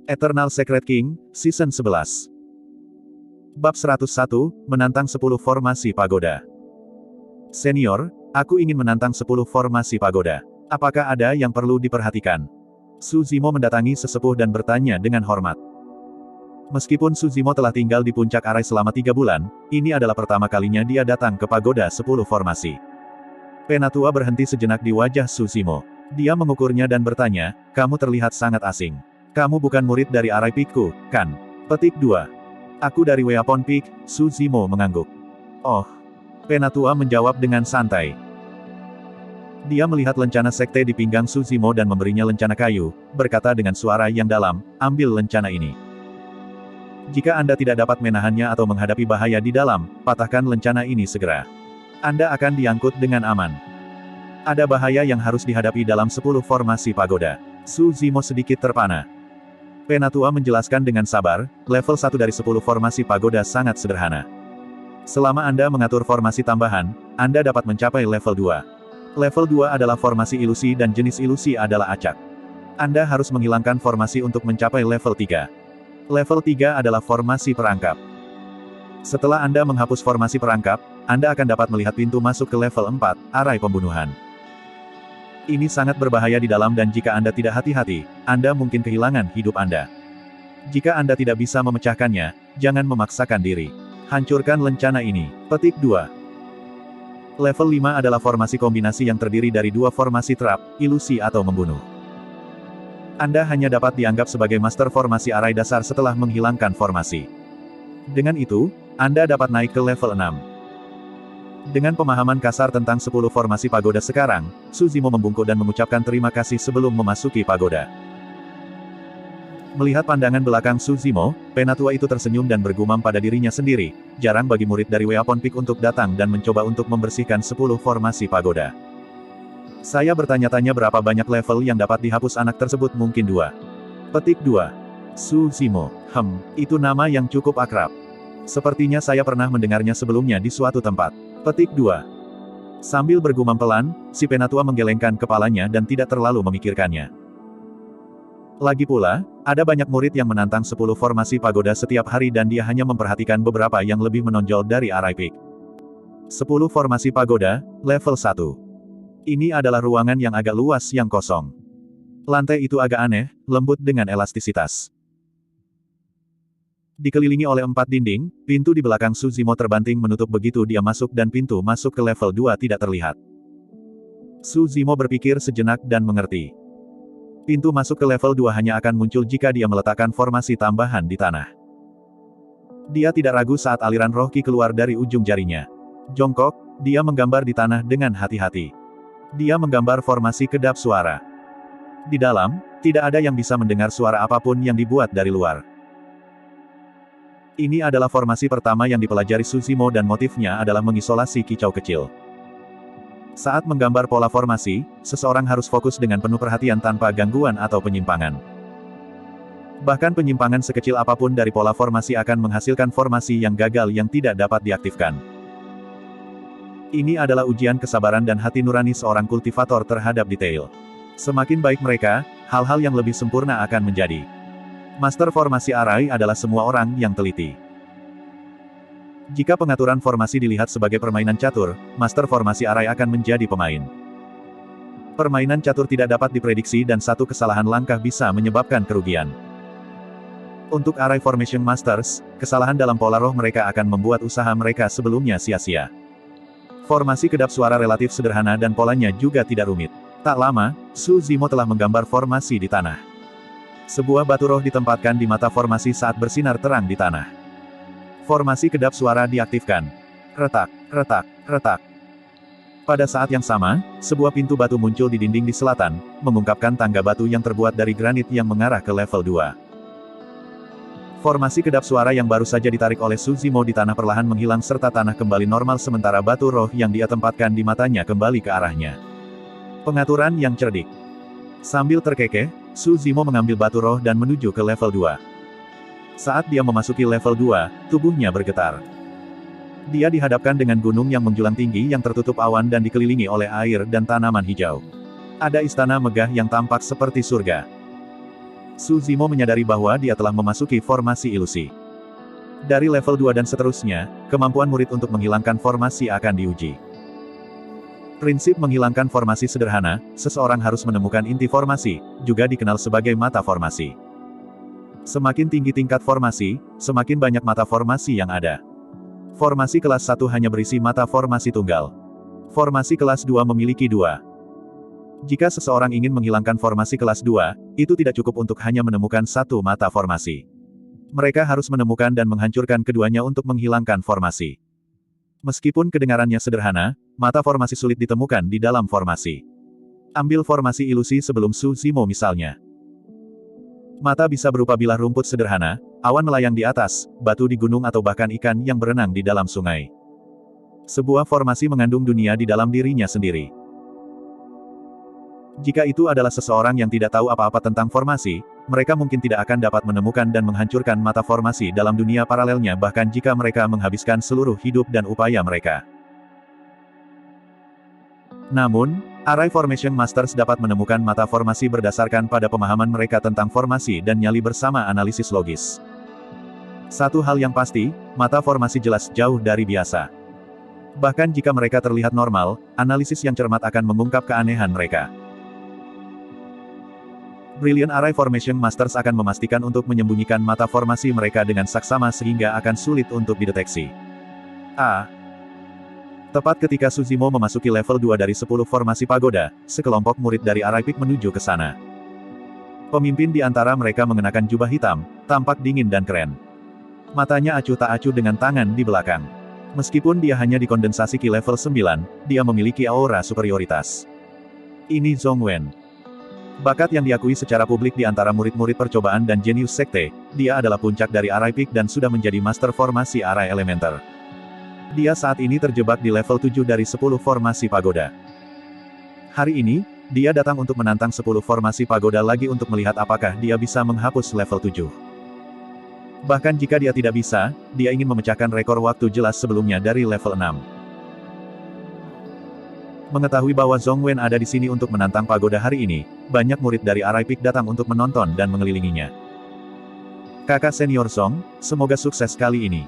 Eternal Secret King, Season 11. Bab 101, menantang 10 formasi pagoda. Senior, aku ingin menantang 10 formasi pagoda. Apakah ada yang perlu diperhatikan? Su Zimo mendatangi sesepuh dan bertanya dengan hormat. Meskipun Su Zimo telah tinggal di puncak arai selama 3 bulan, ini adalah pertama kalinya dia datang ke pagoda 10 formasi. Penatua berhenti sejenak di wajah Su Zimo. Dia mengukurnya dan bertanya, kamu terlihat sangat asing. Kamu bukan murid dari Arai Peak-ku, kan? Petik 2. Aku dari Weapon Peak, Su Zimo mengangguk. Oh. Penatua menjawab dengan santai. Dia melihat lencana sekte di pinggang Su Zimo dan memberinya lencana kayu, berkata dengan suara yang dalam, ambil lencana ini. Jika Anda tidak dapat menahannya atau menghadapi bahaya di dalam, patahkan lencana ini segera. Anda akan diangkut dengan aman. Ada bahaya yang harus dihadapi dalam 10 formasi pagoda. Su Zimo sedikit terpana. Penatua menjelaskan dengan sabar, level 1 dari 10 formasi pagoda sangat sederhana. Selama Anda mengatur formasi tambahan, Anda dapat mencapai level 2. Level 2 adalah formasi ilusi dan jenis ilusi adalah acak. Anda harus menghilangkan formasi untuk mencapai level 3. Level 3 adalah formasi perangkap. Setelah Anda menghapus formasi perangkap, Anda akan dapat melihat pintu masuk ke level 4, arai pembunuhan. Ini sangat berbahaya di dalam dan jika Anda tidak hati-hati, Anda mungkin kehilangan hidup Anda. Jika Anda tidak bisa memecahkannya, jangan memaksakan diri. Hancurkan lencana ini. Petik 2. Level 5 adalah formasi kombinasi yang terdiri dari 2 formasi trap, ilusi atau membunuh. Anda hanya dapat dianggap sebagai master formasi arai dasar setelah menghilangkan formasi. Dengan itu, Anda dapat naik ke level 6. Dengan pemahaman kasar tentang 10 formasi pagoda sekarang, Su Zimo membungkuk dan mengucapkan terima kasih sebelum memasuki pagoda. Melihat pandangan belakang Su Zimo, penatua itu tersenyum dan bergumam pada dirinya sendiri, jarang bagi murid dari Weapon Peak untuk datang dan mencoba untuk membersihkan 10 formasi pagoda. Saya bertanya-tanya berapa banyak level yang dapat dihapus anak tersebut, mungkin 2. Petik 2. Su Zimo, itu nama yang cukup akrab. Sepertinya saya pernah mendengarnya sebelumnya di suatu tempat. Petik 2. Sambil bergumam pelan, si penatua menggelengkan kepalanya dan tidak terlalu memikirkannya. Lagi pula, ada banyak murid yang menantang 10 formasi pagoda setiap hari dan dia hanya memperhatikan beberapa yang lebih menonjol dari Arai Peak. 10 formasi pagoda, level 1. Ini adalah ruangan yang agak luas yang kosong. Lantai itu agak aneh, lembut dengan elastisitas. Dikelilingi oleh 4 dinding, pintu di belakang Su Zimo terbanting menutup begitu dia masuk dan pintu masuk ke level 2 tidak terlihat. Su Zimo berpikir sejenak dan mengerti. Pintu masuk ke level 2 hanya akan muncul jika dia meletakkan formasi tambahan di tanah. Dia tidak ragu saat aliran roh Qi keluar dari ujung jarinya. Jongkok, dia menggambar di tanah dengan hati-hati. Dia menggambar formasi kedap suara. Di dalam, tidak ada yang bisa mendengar suara apapun yang dibuat dari luar. Ini adalah formasi pertama yang dipelajari Su Zimo dan motifnya adalah mengisolasi kicau kecil. Saat menggambar pola formasi, seseorang harus fokus dengan penuh perhatian tanpa gangguan atau penyimpangan. Bahkan penyimpangan sekecil apapun dari pola formasi akan menghasilkan formasi yang gagal yang tidak dapat diaktifkan. Ini adalah ujian kesabaran dan hati nurani seorang kultivator terhadap detail. Semakin baik mereka, hal-hal yang lebih sempurna akan menjadi. Master formasi arai adalah semua orang yang teliti. Jika pengaturan formasi dilihat sebagai permainan catur, master formasi arai akan menjadi pemain. Permainan catur tidak dapat diprediksi dan satu kesalahan langkah bisa menyebabkan kerugian. Untuk arai formation masters, kesalahan dalam pola roh mereka akan membuat usaha mereka sebelumnya sia-sia. Formasi kedap suara relatif sederhana dan polanya juga tidak rumit. Tak lama, Su Zimo telah menggambar formasi di tanah. Sebuah batu roh ditempatkan di mata formasi saat bersinar terang di tanah. Formasi kedap suara diaktifkan. Retak, retak, retak. Pada saat yang sama, sebuah pintu batu muncul di dinding di selatan, mengungkapkan tangga batu yang terbuat dari granit yang mengarah ke level 2. Formasi kedap suara yang baru saja ditarik oleh Su Zimo di tanah perlahan menghilang serta tanah kembali normal sementara batu roh yang dia tempatkan di matanya kembali ke arahnya. Pengaturan yang cerdik. Sambil terkekeh, Su Zimo mengambil batu roh dan menuju ke level 2. Saat dia memasuki level 2, tubuhnya bergetar. Dia dihadapkan dengan gunung yang menjulang tinggi yang tertutup awan dan dikelilingi oleh air dan tanaman hijau. Ada istana megah yang tampak seperti surga. Su Zimo menyadari bahwa dia telah memasuki formasi ilusi. Dari level 2 dan seterusnya, kemampuan murid untuk menghilangkan formasi akan diuji. Prinsip menghilangkan formasi sederhana, seseorang harus menemukan inti formasi, juga dikenal sebagai mata formasi. Semakin tinggi tingkat formasi, semakin banyak mata formasi yang ada. Formasi kelas 1 hanya berisi mata formasi tunggal. Formasi kelas 2 memiliki 2. Jika seseorang ingin menghilangkan formasi kelas 2, itu tidak cukup untuk hanya menemukan satu mata formasi. Mereka harus menemukan dan menghancurkan keduanya untuk menghilangkan formasi. Meskipun kedengarannya sederhana, mata formasi sulit ditemukan di dalam formasi. Ambil formasi ilusi sebelum Su Zimo misalnya. Mata bisa berupa bilah rumput sederhana, awan melayang di atas, batu di gunung atau bahkan ikan yang berenang di dalam sungai. Sebuah formasi mengandung dunia di dalam dirinya sendiri. Jika itu adalah seseorang yang tidak tahu apa-apa tentang formasi, mereka mungkin tidak akan dapat menemukan dan menghancurkan mata formasi dalam dunia paralelnya bahkan jika mereka menghabiskan seluruh hidup dan upaya mereka. Namun, Arai Formation Masters dapat menemukan mata formasi berdasarkan pada pemahaman mereka tentang formasi dan nyali bersama analisis logis. Satu hal yang pasti, mata formasi jelas jauh dari biasa. Bahkan jika mereka terlihat normal, analisis yang cermat akan mengungkap keanehan mereka. Brilliant Arai Formation Masters akan memastikan untuk menyembunyikan mata formasi mereka dengan saksama sehingga akan sulit untuk dideteksi. Tepat ketika Su Zimo memasuki level 2 dari 10 formasi pagoda, sekelompok murid dari Arai Peak menuju ke sana. Pemimpin di antara mereka mengenakan jubah hitam, tampak dingin dan keren. Matanya acuh tak acuh dengan tangan di belakang. Meskipun dia hanya dikondensasi ki level 9, dia memiliki aura superioritas. Ini Zhong Wen. Bakat yang diakui secara publik di antara murid-murid percobaan dan jenius sekte, dia adalah puncak dari Arai Peak dan sudah menjadi master formasi Arai Elementer. Dia saat ini terjebak di level 7 dari 10 formasi pagoda. Hari ini, dia datang untuk menantang 10 formasi pagoda lagi untuk melihat apakah dia bisa menghapus level 7. Bahkan jika dia tidak bisa, dia ingin memecahkan rekor waktu jelas sebelumnya dari level 6. Mengetahui bahwa Zhong Wen ada di sini untuk menantang pagoda hari ini, banyak murid dari Arai Peak datang untuk menonton dan mengelilinginya. Kakak senior Zhong, semoga sukses kali ini.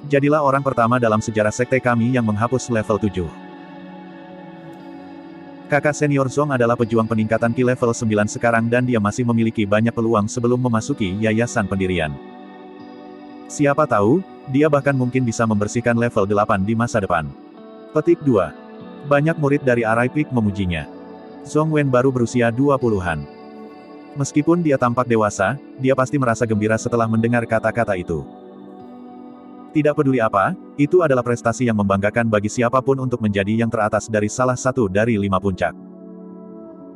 Jadilah orang pertama dalam sejarah sekte kami yang menghapus level 7. Kakak senior Zhong adalah pejuang peningkatan ki level 9 sekarang dan dia masih memiliki banyak peluang sebelum memasuki yayasan pendirian. Siapa tahu, dia bahkan mungkin bisa membersihkan level 8 di masa depan. Petik 2. Banyak murid dari Arai Peak memujinya. Zhong Wen baru berusia 20-an. Meskipun dia tampak dewasa, dia pasti merasa gembira setelah mendengar kata-kata itu. Tidak peduli apa, itu adalah prestasi yang membanggakan bagi siapapun untuk menjadi yang teratas dari salah satu dari 5 puncak.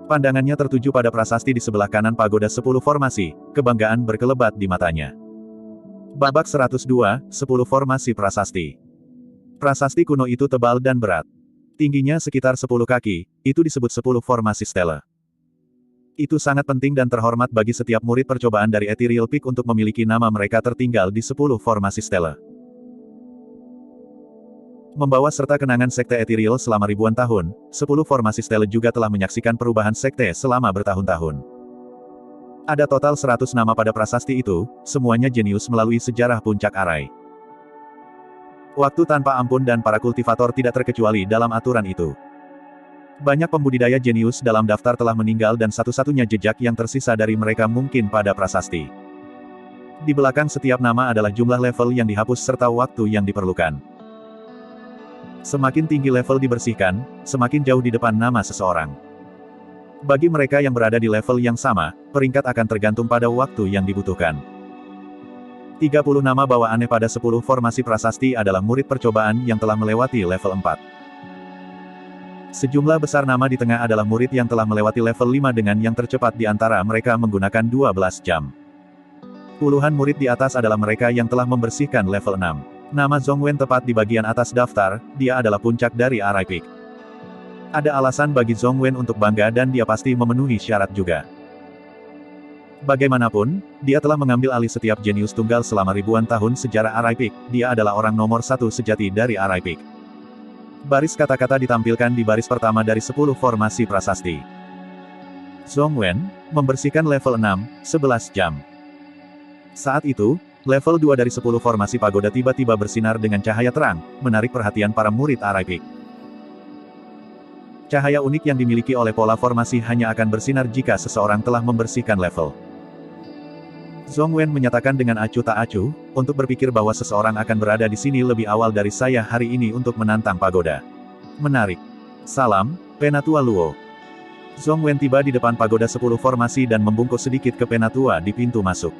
Pandangannya tertuju pada prasasti di sebelah kanan pagoda 10 formasi, kebanggaan berkelebat di matanya. Babak 102, 10 formasi prasasti. Prasasti kuno itu tebal dan berat. Tingginya sekitar 10 kaki, itu disebut 10 formasi stela. Itu sangat penting dan terhormat bagi setiap murid percobaan dari Ethereal Peak untuk memiliki nama mereka tertinggal di 10 formasi stela. Membawa serta kenangan sekte Ethereal selama ribuan tahun, 10 formasi stela juga telah menyaksikan perubahan sekte selama bertahun-tahun. Ada total 100 nama pada prasasti itu, semuanya jenius melalui sejarah puncak Arai. Waktu tanpa ampun dan para kultivator tidak terkecuali dalam aturan itu. Banyak pembudidaya jenius dalam daftar telah meninggal dan satu-satunya jejak yang tersisa dari mereka mungkin pada prasasti. Di belakang setiap nama adalah jumlah level yang dihapus serta waktu yang diperlukan. Semakin tinggi level dibersihkan, semakin jauh di depan nama seseorang. Bagi mereka yang berada di level yang sama, peringkat akan tergantung pada waktu yang dibutuhkan. 30 nama bawaannya pada 10 formasi prasasti adalah murid percobaan yang telah melewati level 4. Sejumlah besar nama di tengah adalah murid yang telah melewati level 5 dengan yang tercepat di antara mereka menggunakan 12 jam. Puluhan murid di atas adalah mereka yang telah membersihkan level 6. Nama Zhong Wen tepat di bagian atas daftar, dia adalah puncak dari Arai Peak. Ada alasan bagi Zhong Wen untuk bangga dan dia pasti memenuhi syarat juga. Bagaimanapun, dia telah mengambil alih setiap jenius tunggal selama ribuan tahun sejarah Arai Peak, dia adalah orang nomor 1 sejati dari Arai Peak. Baris kata-kata ditampilkan di baris pertama dari 10 formasi prasasti. Zhongwen, membersihkan level 6, 11 jam. Saat itu, level 2 dari 10 formasi pagoda tiba-tiba bersinar dengan cahaya terang, menarik perhatian para murid Arai Peak. Cahaya unik yang dimiliki oleh pola formasi hanya akan bersinar jika seseorang telah membersihkan level. Zhongwen menyatakan dengan acuh tak acuh, untuk berpikir bahwa seseorang akan berada di sini lebih awal dari saya hari ini untuk menantang pagoda. Menarik. Salam, Penatua Luo. Zhongwen tiba di depan pagoda 10 formasi dan membungkuk sedikit ke Penatua di pintu masuk.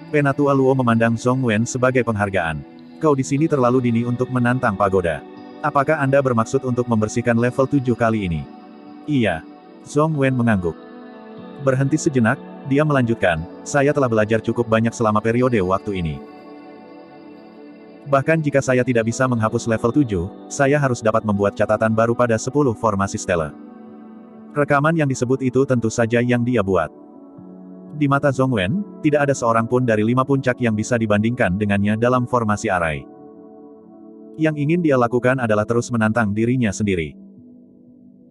Penatua Luo memandang Zhongwen sebagai penghargaan. Kau di sini terlalu dini untuk menantang pagoda. Apakah Anda bermaksud untuk membersihkan level 7 kali ini? Iya. Zhongwen mengangguk. Berhenti sejenak, dia melanjutkan, saya telah belajar cukup banyak selama periode waktu ini. Bahkan jika saya tidak bisa menghapus level 7, saya harus dapat membuat catatan baru pada 10 formasi stella. Rekaman yang disebut itu tentu saja yang dia buat. Di mata Zhongwen, tidak ada seorang pun dari 5 puncak yang bisa dibandingkan dengannya dalam formasi Arai. Yang ingin dia lakukan adalah terus menantang dirinya sendiri.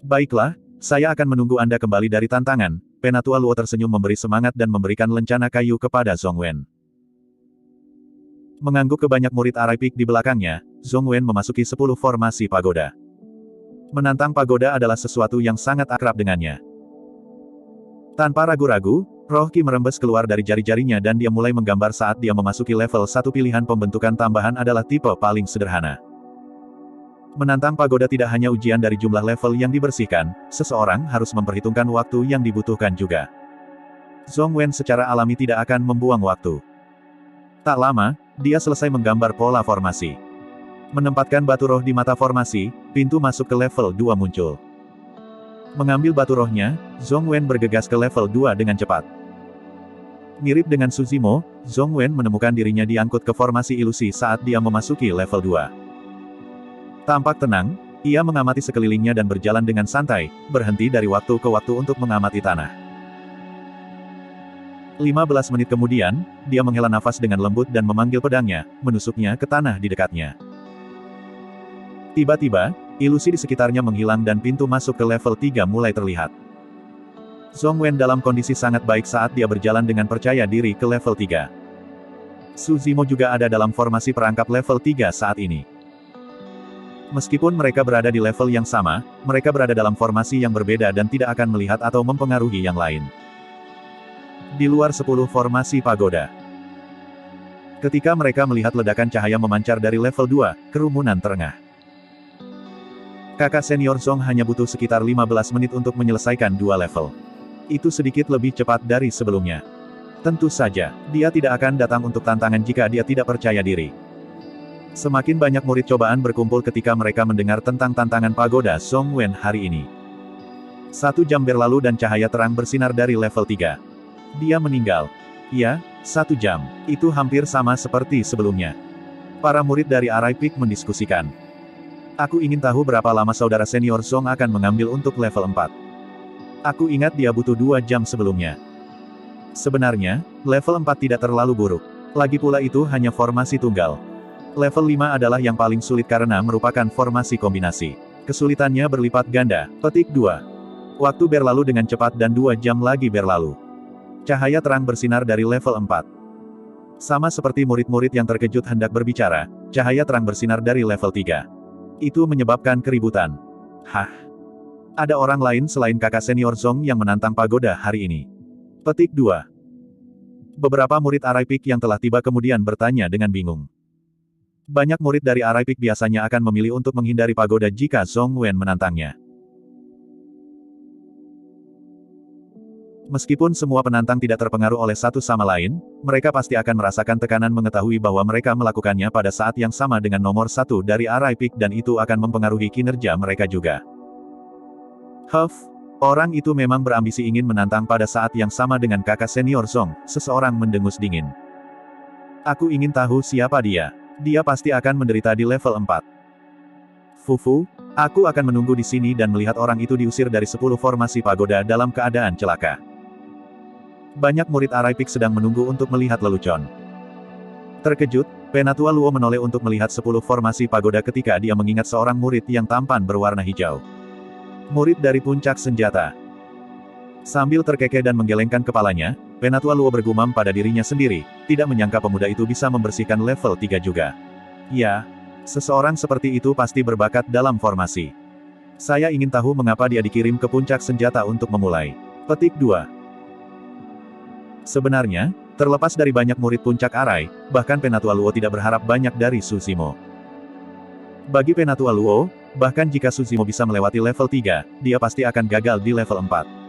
Baiklah, saya akan menunggu Anda kembali dari tantangan. Penatua Luo tersenyum memberi semangat dan memberikan lencana kayu kepada Zhongwen. Mengangguk ke banyak murid Arai Peak di belakangnya, Zhongwen memasuki 10 formasi pagoda. Menantang pagoda adalah sesuatu yang sangat akrab dengannya. Tanpa ragu-ragu, roh Qi merembes keluar dari jari-jarinya dan dia mulai menggambar saat dia memasuki level 1. Pilihan pembentukan tambahan adalah tipe paling sederhana. Menantang pagoda tidak hanya ujian dari jumlah level yang dibersihkan, seseorang harus memperhitungkan waktu yang dibutuhkan juga. Zhongwen secara alami tidak akan membuang waktu. Tak lama, dia selesai menggambar pola formasi. Menempatkan batu roh di mata formasi, pintu masuk ke level 2 muncul. Mengambil batu rohnya, Zhongwen bergegas ke level 2 dengan cepat. Mirip dengan Suzimo, Zhongwen menemukan dirinya diangkut ke formasi ilusi saat dia memasuki level 2. Tampak tenang, ia mengamati sekelilingnya dan berjalan dengan santai, berhenti dari waktu ke waktu untuk mengamati tanah. 15 menit kemudian, dia menghela nafas dengan lembut dan memanggil pedangnya, menusuknya ke tanah di dekatnya. Tiba-tiba, ilusi di sekitarnya menghilang dan pintu masuk ke level 3 mulai terlihat. Zhongwen dalam kondisi sangat baik saat dia berjalan dengan percaya diri ke level 3. Suzimo juga ada dalam formasi perangkap level 3 saat ini. Meskipun mereka berada di level yang sama, mereka berada dalam formasi yang berbeda dan tidak akan melihat atau mempengaruhi yang lain. Di luar 10 formasi pagoda. Ketika mereka melihat ledakan cahaya memancar dari level 2, kerumunan terengah. Kakak senior Zhong hanya butuh sekitar 15 menit untuk menyelesaikan 2 level. Itu sedikit lebih cepat dari sebelumnya. Tentu saja, dia tidak akan datang untuk tantangan jika dia tidak percaya diri. Semakin banyak murid cobaan berkumpul ketika mereka mendengar tentang tantangan pagoda Zhongwen hari ini. 1 jam berlalu dan cahaya terang bersinar dari level 3. Dia meninggal. Ya, 1 jam. Itu hampir sama seperti sebelumnya. Para murid dari Arai Peak mendiskusikan. Aku ingin tahu berapa lama saudara senior Zhong akan mengambil untuk level 4. Aku ingat dia butuh 2 jam sebelumnya. Sebenarnya, level 4 tidak terlalu buruk. Lagi pula itu hanya formasi tunggal. Level 5 adalah yang paling sulit karena merupakan formasi kombinasi. Kesulitannya berlipat ganda. Petik 2. Waktu berlalu dengan cepat dan 2 jam lagi berlalu. Cahaya terang bersinar dari level 4. Sama seperti murid-murid yang terkejut hendak berbicara, cahaya terang bersinar dari level 3. Itu menyebabkan keributan. Hah? Ada orang lain selain kakak senior Zhong yang menantang pagoda hari ini. Petik 2. Beberapa murid Arai Peak yang telah tiba kemudian bertanya dengan bingung. Banyak murid dari Arai Peak biasanya akan memilih untuk menghindari pagoda jika Zhongwen menantangnya. Meskipun semua penantang tidak terpengaruh oleh satu sama lain, mereka pasti akan merasakan tekanan mengetahui bahwa mereka melakukannya pada saat yang sama dengan nomor 1 dari Arai Peak dan itu akan mempengaruhi kinerja mereka juga. Orang itu memang berambisi ingin menantang pada saat yang sama dengan kakak senior Zhong, seseorang mendengus dingin. Aku ingin tahu siapa dia. Dia pasti akan menderita di level 4. Fufu, aku akan menunggu di sini dan melihat orang itu diusir dari 10 formasi pagoda dalam keadaan celaka. Banyak murid Arai Peak sedang menunggu untuk melihat lelucon. Terkejut, Penatua Luo menoleh untuk melihat 10 formasi pagoda ketika dia mengingat seorang murid yang tampan berwarna hijau. Murid dari puncak senjata. Sambil terkekeh dan menggelengkan kepalanya, Penatua Luo bergumam pada dirinya sendiri, tidak menyangka pemuda itu bisa membersihkan level 3 juga. Ya, seseorang seperti itu pasti berbakat dalam formasi. Saya ingin tahu mengapa dia dikirim ke puncak senjata untuk memulai. Petik 2. Sebenarnya, terlepas dari banyak murid puncak arai, bahkan Penatua Luo tidak berharap banyak dari Su Zimo. Bagi Penatua Luo, bahkan jika Su Zimo bisa melewati level 3, dia pasti akan gagal di level 4.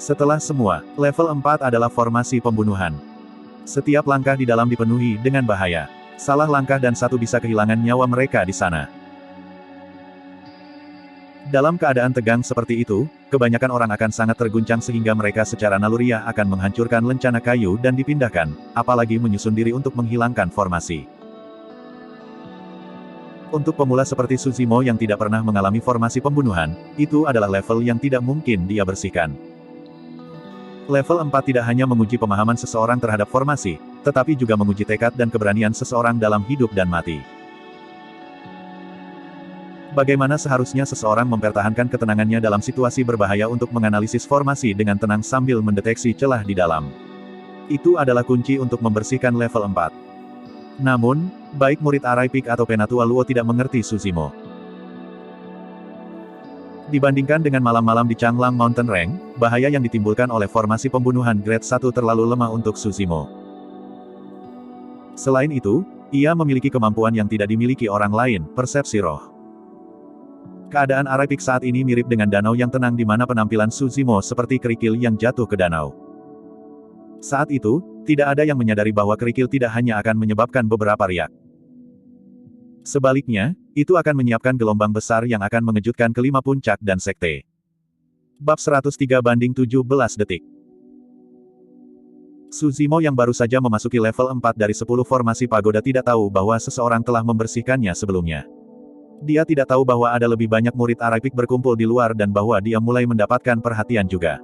Setelah semua, level 4 adalah formasi pembunuhan. Setiap langkah di dalam dipenuhi dengan bahaya. Salah langkah dan satu bisa kehilangan nyawa mereka di sana. Dalam keadaan tegang seperti itu, kebanyakan orang akan sangat terguncang sehingga mereka secara naluriah akan menghancurkan lencana kayu dan dipindahkan, apalagi menyusun diri untuk menghilangkan formasi. Untuk pemula seperti Su Zimo yang tidak pernah mengalami formasi pembunuhan, itu adalah level yang tidak mungkin dia bersihkan. Level 4 tidak hanya menguji pemahaman seseorang terhadap formasi, tetapi juga menguji tekad dan keberanian seseorang dalam hidup dan mati. Bagaimana seharusnya seseorang mempertahankan ketenangannya dalam situasi berbahaya untuk menganalisis formasi dengan tenang sambil mendeteksi celah di dalam. Itu adalah kunci untuk membersihkan level 4. Namun, baik murid Arai Peak atau Penatua Luo tidak mengerti Su Zimo. Dibandingkan dengan malam-malam di Changlang Mountain Range, bahaya yang ditimbulkan oleh formasi pembunuhan grade 1 terlalu lemah untuk Su Zimo. Selain itu, ia memiliki kemampuan yang tidak dimiliki orang lain, persepsi roh. Keadaan Arai Peak saat ini mirip dengan danau yang tenang di mana penampilan Su Zimo seperti kerikil yang jatuh ke danau. Saat itu, tidak ada yang menyadari bahwa kerikil tidak hanya akan menyebabkan beberapa riak. Sebaliknya, itu akan menyiapkan gelombang besar yang akan mengejutkan kelima puncak dan sekte. Bab 103/17 detik. Su Zimo yang baru saja memasuki level 4 dari 10 formasi pagoda tidak tahu bahwa seseorang telah membersihkannya sebelumnya. Dia tidak tahu bahwa ada lebih banyak murid Arai Peak berkumpul di luar dan bahwa dia mulai mendapatkan perhatian juga.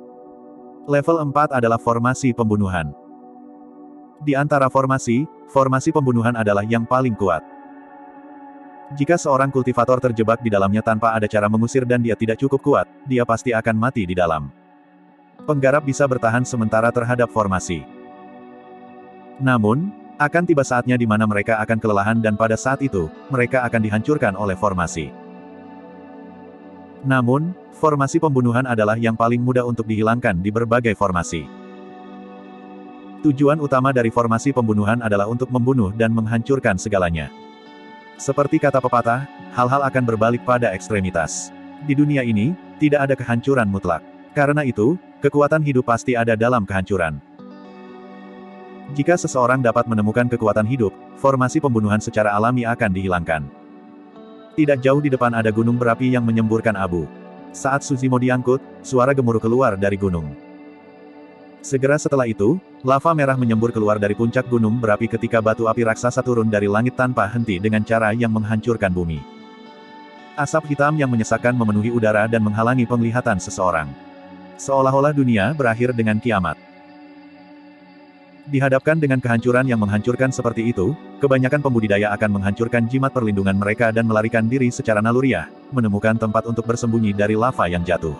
Level 4 adalah formasi pembunuhan. Di antara formasi pembunuhan adalah yang paling kuat. Jika seorang kultivator terjebak di dalamnya tanpa ada cara mengusir dan dia tidak cukup kuat, dia pasti akan mati di dalam. Penggarap bisa bertahan sementara terhadap formasi. Namun, akan tiba saatnya di mana mereka akan kelelahan dan pada saat itu, mereka akan dihancurkan oleh formasi. Namun, formasi pembunuhan adalah yang paling mudah untuk dihilangkan di berbagai formasi. Tujuan utama dari formasi pembunuhan adalah untuk membunuh dan menghancurkan segalanya. Seperti kata pepatah, hal-hal akan berbalik pada ekstremitas. Di dunia ini, tidak ada kehancuran mutlak. Karena itu, kekuatan hidup pasti ada dalam kehancuran. Jika seseorang dapat menemukan kekuatan hidup, formasi pembunuhan secara alami akan dihilangkan. Tidak jauh di depan ada gunung berapi yang menyemburkan abu. Saat Su Zimo diangkut, suara gemuruh keluar dari gunung. Segera setelah itu, lava merah menyembur keluar dari puncak gunung berapi ketika batu api raksasa turun dari langit tanpa henti dengan cara yang menghancurkan bumi. Asap hitam yang menyesakkan memenuhi udara dan menghalangi penglihatan seseorang. Seolah-olah dunia berakhir dengan kiamat. Dihadapkan dengan kehancuran yang menghancurkan seperti itu, kebanyakan pembudidaya akan menghancurkan jimat perlindungan mereka dan melarikan diri secara naluriah, menemukan tempat untuk bersembunyi dari lava yang jatuh.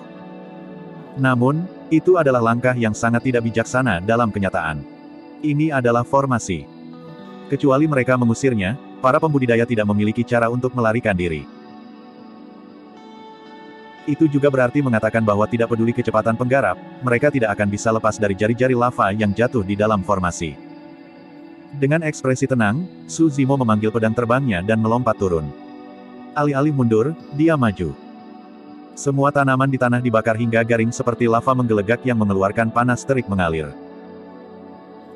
Namun, itu adalah langkah yang sangat tidak bijaksana dalam kenyataan. Ini adalah formasi. Kecuali mereka mengusirnya, para pembudidaya tidak memiliki cara untuk melarikan diri. Itu juga berarti mengatakan bahwa tidak peduli kecepatan penggarap, mereka tidak akan bisa lepas dari jari-jari lava yang jatuh di dalam formasi. Dengan ekspresi tenang, Su Zimo memanggil pedang terbangnya dan melompat turun. Alih-alih mundur, dia maju. Semua tanaman di tanah dibakar hingga garing seperti lava menggelegak yang mengeluarkan panas terik mengalir.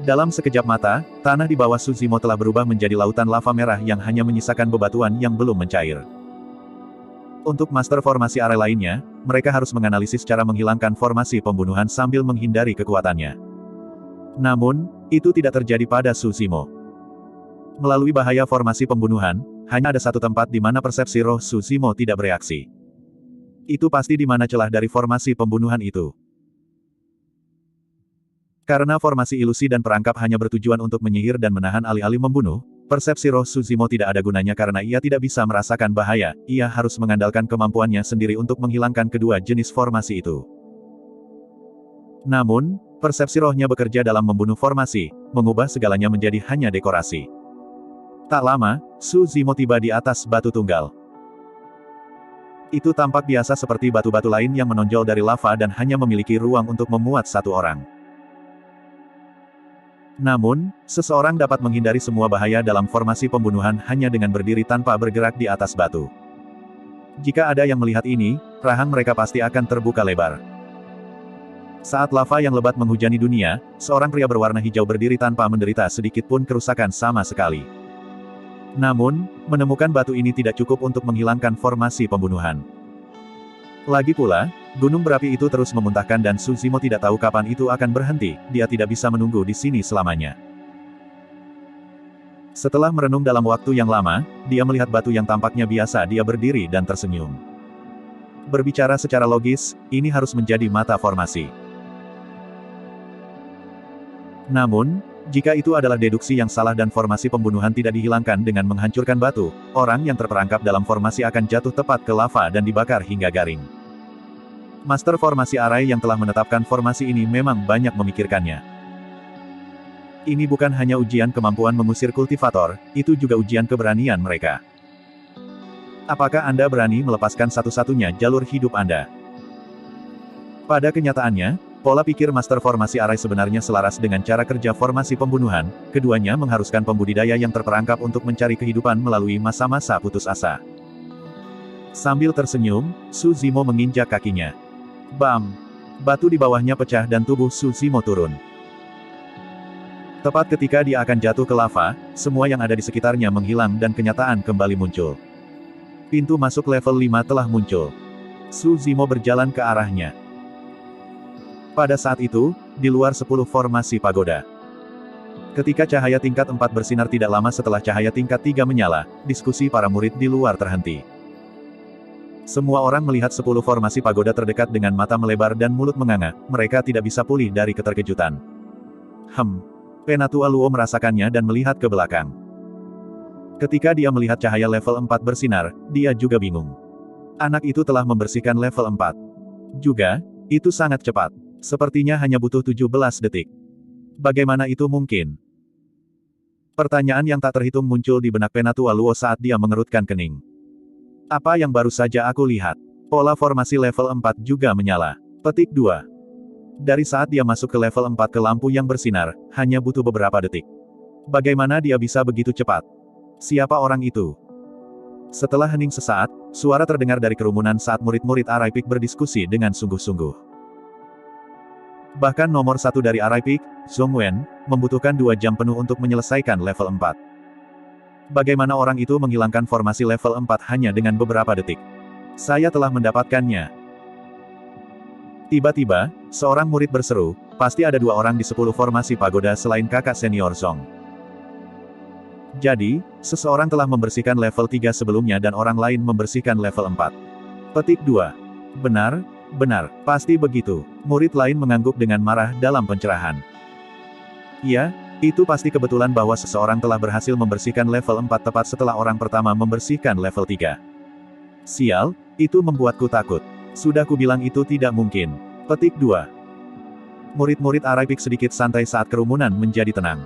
Dalam sekejap mata, tanah di bawah Su Zimo telah berubah menjadi lautan lava merah yang hanya menyisakan bebatuan yang belum mencair. Untuk master formasi Arai lainnya, mereka harus menganalisis cara menghilangkan formasi pembunuhan sambil menghindari kekuatannya. Namun, itu tidak terjadi pada Su Zimo. Melalui bahaya formasi pembunuhan, hanya ada satu tempat di mana persepsi roh Su Zimo tidak bereaksi. Itu pasti di mana celah dari formasi pembunuhan itu. Karena formasi ilusi dan perangkap hanya bertujuan untuk menyihir dan menahan alih-alih membunuh, persepsi roh Su Zimo tidak ada gunanya karena ia tidak bisa merasakan bahaya, ia harus mengandalkan kemampuannya sendiri untuk menghilangkan kedua jenis formasi itu. Namun, persepsi rohnya bekerja dalam membunuh formasi, mengubah segalanya menjadi hanya dekorasi. Tak lama, Su Zimo tiba di atas batu tunggal. Itu tampak biasa seperti batu-batu lain yang menonjol dari lava dan hanya memiliki ruang untuk memuat satu orang. Namun, seseorang dapat menghindari semua bahaya dalam formasi pembunuhan hanya dengan berdiri tanpa bergerak di atas batu. Jika ada yang melihat ini, rahang mereka pasti akan terbuka lebar. Saat lava yang lebat menghujani dunia, seorang pria berwarna hijau berdiri tanpa menderita sedikit pun kerusakan sama sekali. Namun, menemukan batu ini tidak cukup untuk menghilangkan formasi pembunuhan. Lagi pula, gunung berapi itu terus memuntahkan dan Su Zimo tidak tahu kapan itu akan berhenti, dia tidak bisa menunggu di sini selamanya. Setelah merenung dalam waktu yang lama, dia melihat batu yang tampaknya biasa dia berdiri dan tersenyum. Berbicara secara logis, ini harus menjadi mata formasi. Namun, jika itu adalah deduksi yang salah dan formasi pembunuhan tidak dihilangkan dengan menghancurkan batu, orang yang terperangkap dalam formasi akan jatuh tepat ke lava dan dibakar hingga garing. Master formasi Arai yang telah menetapkan formasi ini memang banyak memikirkannya. Ini bukan hanya ujian kemampuan mengusir kultivator, itu juga ujian keberanian mereka. Apakah Anda berani melepaskan satu-satunya jalur hidup Anda? Pada kenyataannya, pola pikir Master Formasi Arai sebenarnya selaras dengan cara kerja formasi pembunuhan, keduanya mengharuskan pembudidaya yang terperangkap untuk mencari kehidupan melalui masa-masa putus asa. Sambil tersenyum, Su Zimo menginjak kakinya. Bam! Batu di bawahnya pecah dan tubuh Su Zimo turun. Tepat ketika dia akan jatuh ke lava, semua yang ada di sekitarnya menghilang dan kenyataan kembali muncul. Pintu masuk level 5 telah muncul. Su Zimo berjalan ke arahnya. Pada saat itu, di luar 10 formasi pagoda. Ketika cahaya tingkat 4 bersinar tidak lama setelah cahaya tingkat 3 menyala, diskusi para murid di luar terhenti. Semua orang melihat 10 formasi pagoda terdekat dengan mata melebar dan mulut menganga, mereka tidak bisa pulih dari keterkejutan. Penatua Luo merasakannya dan melihat ke belakang. Ketika dia melihat cahaya level 4 bersinar, dia juga bingung. Anak itu telah membersihkan level 4. Juga, itu sangat cepat. Sepertinya hanya butuh 17 detik. Bagaimana itu mungkin? Pertanyaan yang tak terhitung muncul di benak Penatua Luo saat dia mengerutkan kening. Apa yang baru saja aku lihat? Pola formasi level 4 juga menyala. Petik 2. Dari saat dia masuk ke level 4 ke lampu yang bersinar, hanya butuh beberapa detik. Bagaimana dia bisa begitu cepat? Siapa orang itu? Setelah hening sesaat, suara terdengar dari kerumunan saat murid-murid Arai Peak berdiskusi dengan sungguh-sungguh. Bahkan nomor 1 dari Arai Peak, Zhongwen, membutuhkan 2 jam penuh untuk menyelesaikan level 4. Bagaimana orang itu menghilangkan formasi level 4 hanya dengan beberapa detik? Saya telah mendapatkannya. Tiba-tiba, seorang murid berseru, pasti ada 2 orang di 10 formasi pagoda selain kakak senior Zhong. Jadi, seseorang telah membersihkan level 3 sebelumnya dan orang lain membersihkan level 4. Petik 2. Benar, pasti begitu. Murid lain mengangguk dengan marah dalam pencerahan. Ya, itu pasti kebetulan bahwa seseorang telah berhasil membersihkan level 4 tepat setelah orang pertama membersihkan level 3. Sial, itu membuatku takut. Sudah kubilang itu tidak mungkin. Petik 2. Murid-murid Arai Peak sedikit santai saat kerumunan menjadi tenang.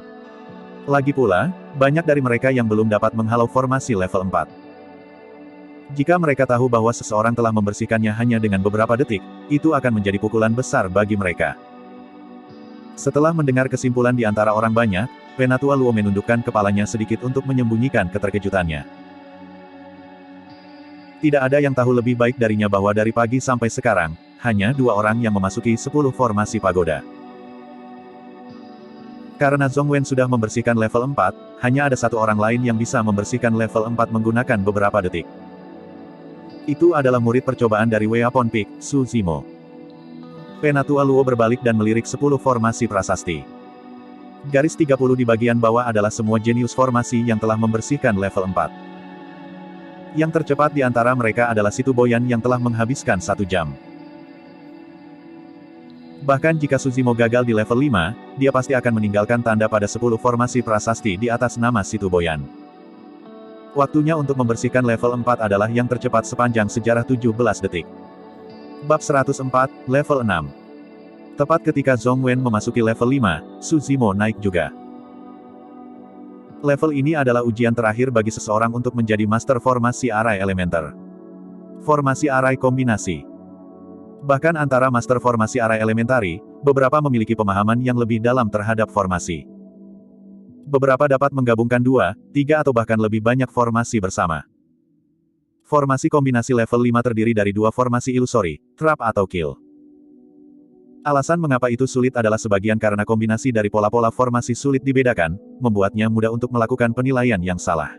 Lagi pula, banyak dari mereka yang belum dapat menghalau formasi level 4. Jika mereka tahu bahwa seseorang telah membersihkannya hanya dengan beberapa detik, itu akan menjadi pukulan besar bagi mereka. Setelah mendengar kesimpulan di antara orang banyak, Penatua Luo menundukkan kepalanya sedikit untuk menyembunyikan keterkejutannya. Tidak ada yang tahu lebih baik darinya bahwa dari pagi sampai sekarang, hanya 2 orang yang memasuki 10 formasi pagoda. Karena Zhongwen sudah membersihkan level 4, hanya ada 1 orang lain yang bisa membersihkan level 4 menggunakan beberapa detik. Itu adalah murid percobaan dari Weapon Peak, Su Zimo. Penatua Luo berbalik dan melirik 10 formasi prasasti. Garis 30 di bagian bawah adalah semua jenius formasi yang telah membersihkan level 4. Yang tercepat di antara mereka adalah Situ Boyan yang telah menghabiskan 1 jam. Bahkan jika Su Zimo gagal di level 5, dia pasti akan meninggalkan tanda pada 10 formasi prasasti di atas nama Situ Boyan. Waktunya untuk membersihkan level 4 adalah yang tercepat sepanjang sejarah 17 detik. Bab 104, level 6. Tepat ketika Zhong Wen memasuki level 5, Su Zimo naik juga. Level ini adalah ujian terakhir bagi seseorang untuk menjadi master formasi arai elementer. Formasi arai kombinasi. Bahkan antara master formasi arai elementari, beberapa memiliki pemahaman yang lebih dalam terhadap formasi. Beberapa dapat menggabungkan 2, 3 atau bahkan lebih banyak formasi bersama. Formasi kombinasi level 5 terdiri dari 2 formasi ilusori, trap atau kill. Alasan mengapa itu sulit adalah sebagian karena kombinasi dari pola-pola formasi sulit dibedakan, membuatnya mudah untuk melakukan penilaian yang salah.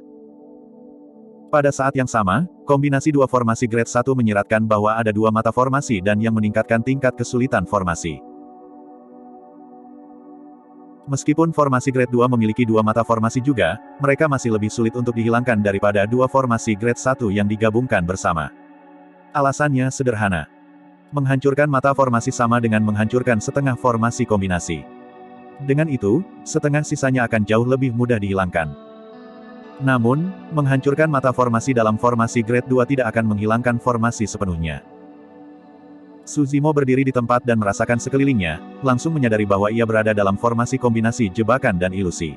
Pada saat yang sama, kombinasi 2 formasi grade 1 menyiratkan bahwa ada 2 mata formasi dan yang meningkatkan tingkat kesulitan formasi. Meskipun formasi grade 2 memiliki 2 mata formasi juga, mereka masih lebih sulit untuk dihilangkan daripada 2 formasi grade 1 yang digabungkan bersama. Alasannya sederhana. Menghancurkan mata formasi sama dengan menghancurkan setengah formasi kombinasi. Dengan itu, setengah sisanya akan jauh lebih mudah dihilangkan. Namun, menghancurkan mata formasi dalam formasi grade 2 tidak akan menghilangkan formasi sepenuhnya. Su Zimo berdiri di tempat dan merasakan sekelilingnya, langsung menyadari bahwa ia berada dalam formasi kombinasi jebakan dan ilusi.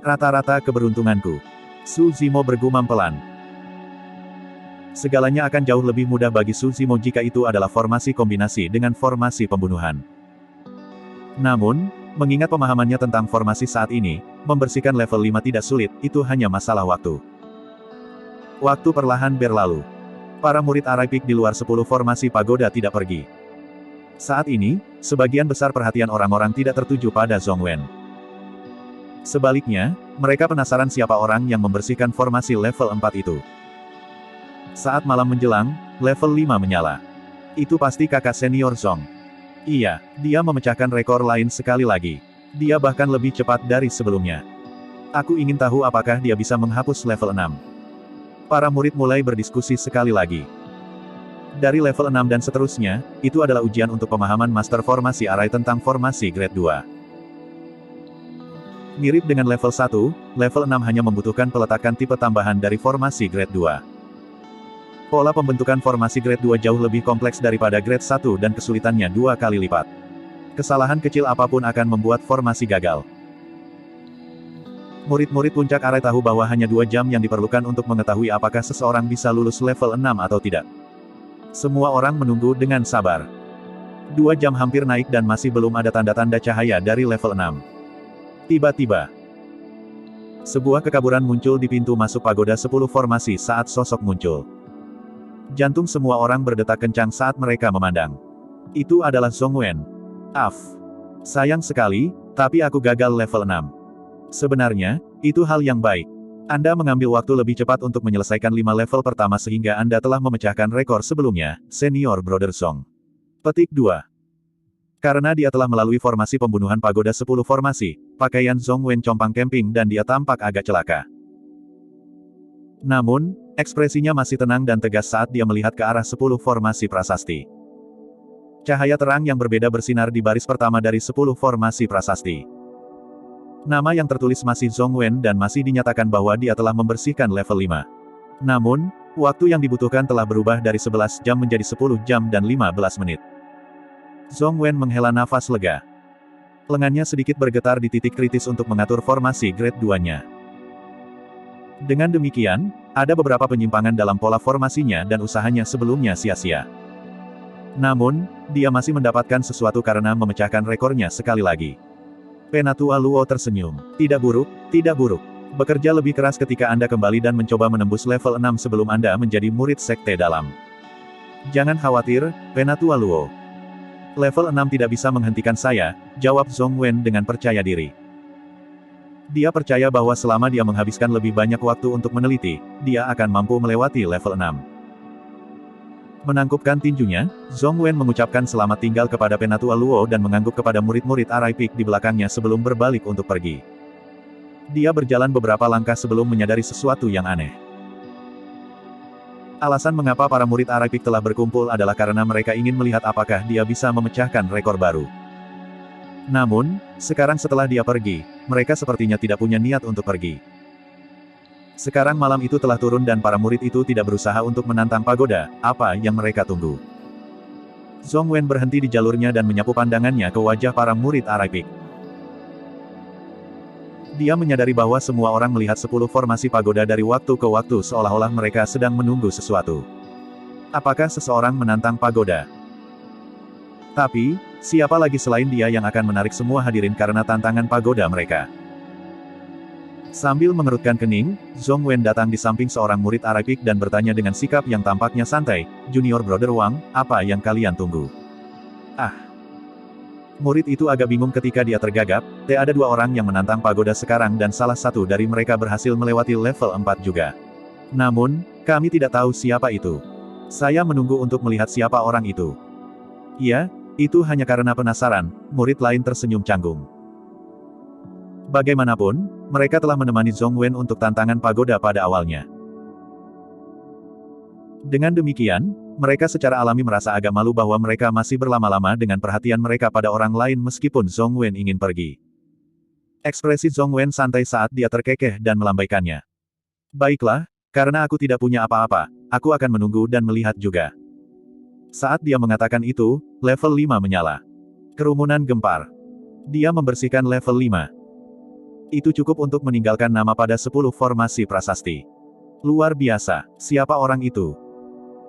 Rata-rata keberuntunganku. Su Zimo bergumam pelan. Segalanya akan jauh lebih mudah bagi Su Zimo jika itu adalah formasi kombinasi dengan formasi pembunuhan. Namun, mengingat pemahamannya tentang formasi saat ini, membersihkan level 5 tidak sulit, itu hanya masalah waktu. Waktu perlahan berlalu. Para murid arai peak di luar 10 formasi pagoda tidak pergi. Saat ini, sebagian besar perhatian orang-orang tidak tertuju pada Zhong Wen. Sebaliknya, mereka penasaran siapa orang yang membersihkan formasi level 4 itu. Saat malam menjelang, level 5 menyala. Itu pasti kakak senior Zhong. Iya, dia memecahkan rekor lain sekali lagi. Dia bahkan lebih cepat dari sebelumnya. Aku ingin tahu apakah dia bisa menghapus level 6. Para murid mulai berdiskusi sekali lagi. Dari level 6 dan seterusnya, itu adalah ujian untuk pemahaman master formasi arai tentang formasi grade 2. Mirip dengan level 1, level 6 hanya membutuhkan peletakan tipe tambahan dari formasi grade 2. Pola pembentukan formasi grade 2 jauh lebih kompleks daripada grade 1 dan kesulitannya 2 kali lipat. Kesalahan kecil apapun akan membuat formasi gagal. Murid-murid puncak arai tahu bahwa hanya 2 jam yang diperlukan untuk mengetahui apakah seseorang bisa lulus level 6 atau tidak. Semua orang menunggu dengan sabar. 2 jam hampir naik dan masih belum ada tanda-tanda cahaya dari level 6. Tiba-tiba, sebuah kekaburan muncul di pintu masuk pagoda 10 formasi saat sosok muncul. Jantung semua orang berdetak kencang saat mereka memandang. Itu adalah Zhong Wen. Sayang sekali, tapi aku gagal level 6. Sebenarnya, itu hal yang baik. Anda mengambil waktu lebih cepat untuk menyelesaikan 5 level pertama sehingga Anda telah memecahkan rekor sebelumnya, senior Brother Zhong. Petik 2. Karena dia telah melalui formasi pembunuhan pagoda 10 formasi, pakaian Zhong Wen compang camping dan dia tampak agak celaka. Namun, ekspresinya masih tenang dan tegas saat dia melihat ke arah 10 formasi prasasti. Cahaya terang yang berbeda bersinar di baris pertama dari 10 formasi prasasti. Nama yang tertulis masih Zhong Wen dan masih dinyatakan bahwa dia telah membersihkan level 5. Namun, waktu yang dibutuhkan telah berubah dari 11 jam menjadi 10 jam dan 15 menit. Zhong Wen menghela nafas lega. Lengannya sedikit bergetar di titik kritis untuk mengatur formasi grade 2-nya. Dengan demikian, ada beberapa penyimpangan dalam pola formasinya dan usahanya sebelumnya sia-sia. Namun, dia masih mendapatkan sesuatu karena memecahkan rekornya sekali lagi. Penatua Luo tersenyum. Tidak buruk, tidak buruk. Bekerja lebih keras ketika Anda kembali dan mencoba menembus level 6 sebelum Anda menjadi murid sekte dalam. Jangan khawatir, Penatua Luo. Level 6 tidak bisa menghentikan saya, jawab Zhong Wen dengan percaya diri. Dia percaya bahwa selama dia menghabiskan lebih banyak waktu untuk meneliti, dia akan mampu melewati level 6. Menangkupkan tinjunya, Zhong Wen mengucapkan selamat tinggal kepada Penatua Luo dan mengangguk kepada murid-murid arai peak di belakangnya sebelum berbalik untuk pergi. Dia berjalan beberapa langkah sebelum menyadari sesuatu yang aneh. Alasan mengapa para murid arai peak telah berkumpul adalah karena mereka ingin melihat apakah dia bisa memecahkan rekor baru. Namun, sekarang setelah dia pergi, mereka sepertinya tidak punya niat untuk pergi. Sekarang malam itu telah turun dan para murid itu tidak berusaha untuk menantang pagoda, apa yang mereka tunggu? Zhong Wen berhenti di jalurnya dan menyapu pandangannya ke wajah para murid Arai Peak. Dia menyadari bahwa semua orang melihat 10 formasi pagoda dari waktu ke waktu seolah-olah mereka sedang menunggu sesuatu. Apakah seseorang menantang pagoda? Tapi, siapa lagi selain dia yang akan menarik semua hadirin karena tantangan pagoda mereka? Sambil mengerutkan kening, Zhong Wen datang di samping seorang murid Arai Peak dan bertanya dengan sikap yang tampaknya santai, "Junior Brother Wang, apa yang kalian tunggu?" Ah! Murid itu agak bingung ketika dia tergagap, ada 2 orang yang menantang pagoda sekarang dan salah satu dari mereka berhasil melewati level 4 juga. Namun, kami tidak tahu siapa itu. Saya menunggu untuk melihat siapa orang itu. Ya, itu hanya karena penasaran, murid lain tersenyum canggung. Bagaimanapun, mereka telah menemani Zhong Wen untuk tantangan pagoda pada awalnya. Dengan demikian, mereka secara alami merasa agak malu bahwa mereka masih berlama-lama dengan perhatian mereka pada orang lain meskipun Zhong Wen ingin pergi. Ekspresi Zhong Wen santai saat dia terkekeh dan melambaikannya. "Baiklah, karena aku tidak punya apa-apa, aku akan menunggu dan melihat juga." Saat dia mengatakan itu, level 5 menyala. Kerumunan gempar. Dia membersihkan level 5. Itu cukup untuk meninggalkan nama pada 10 formasi prasasti. Luar biasa, siapa orang itu?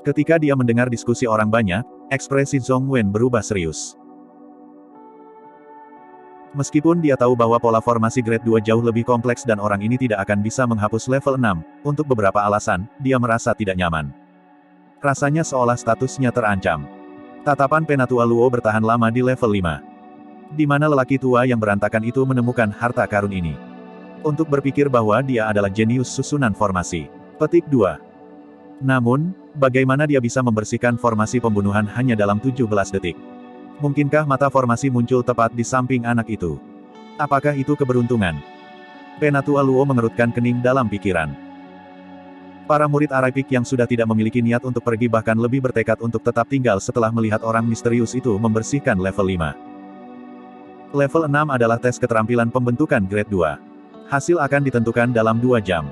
Ketika dia mendengar diskusi orang banyak, ekspresi Zhong Wen berubah serius. Meskipun dia tahu bahwa pola formasi grade 2 jauh lebih kompleks dan orang ini tidak akan bisa menghapus level 6, untuk beberapa alasan, dia merasa tidak nyaman. Rasanya seolah statusnya terancam. Tatapan Penatua Luo bertahan lama di level 5. Di mana lelaki tua yang berantakan itu menemukan harta karun ini. Untuk berpikir bahwa dia adalah jenius susunan formasi. Petik 2. Namun, bagaimana dia bisa membersihkan formasi pembunuhan hanya dalam 17 detik? Mungkinkah mata formasi muncul tepat di samping anak itu? Apakah itu keberuntungan? Penatua Luo mengerutkan kening dalam pikiran. Para murid Arai Peak yang sudah tidak memiliki niat untuk pergi bahkan lebih bertekad untuk tetap tinggal setelah melihat orang misterius itu membersihkan level 5. Level 6 adalah tes keterampilan pembentukan grade 2. Hasil akan ditentukan dalam 2 jam.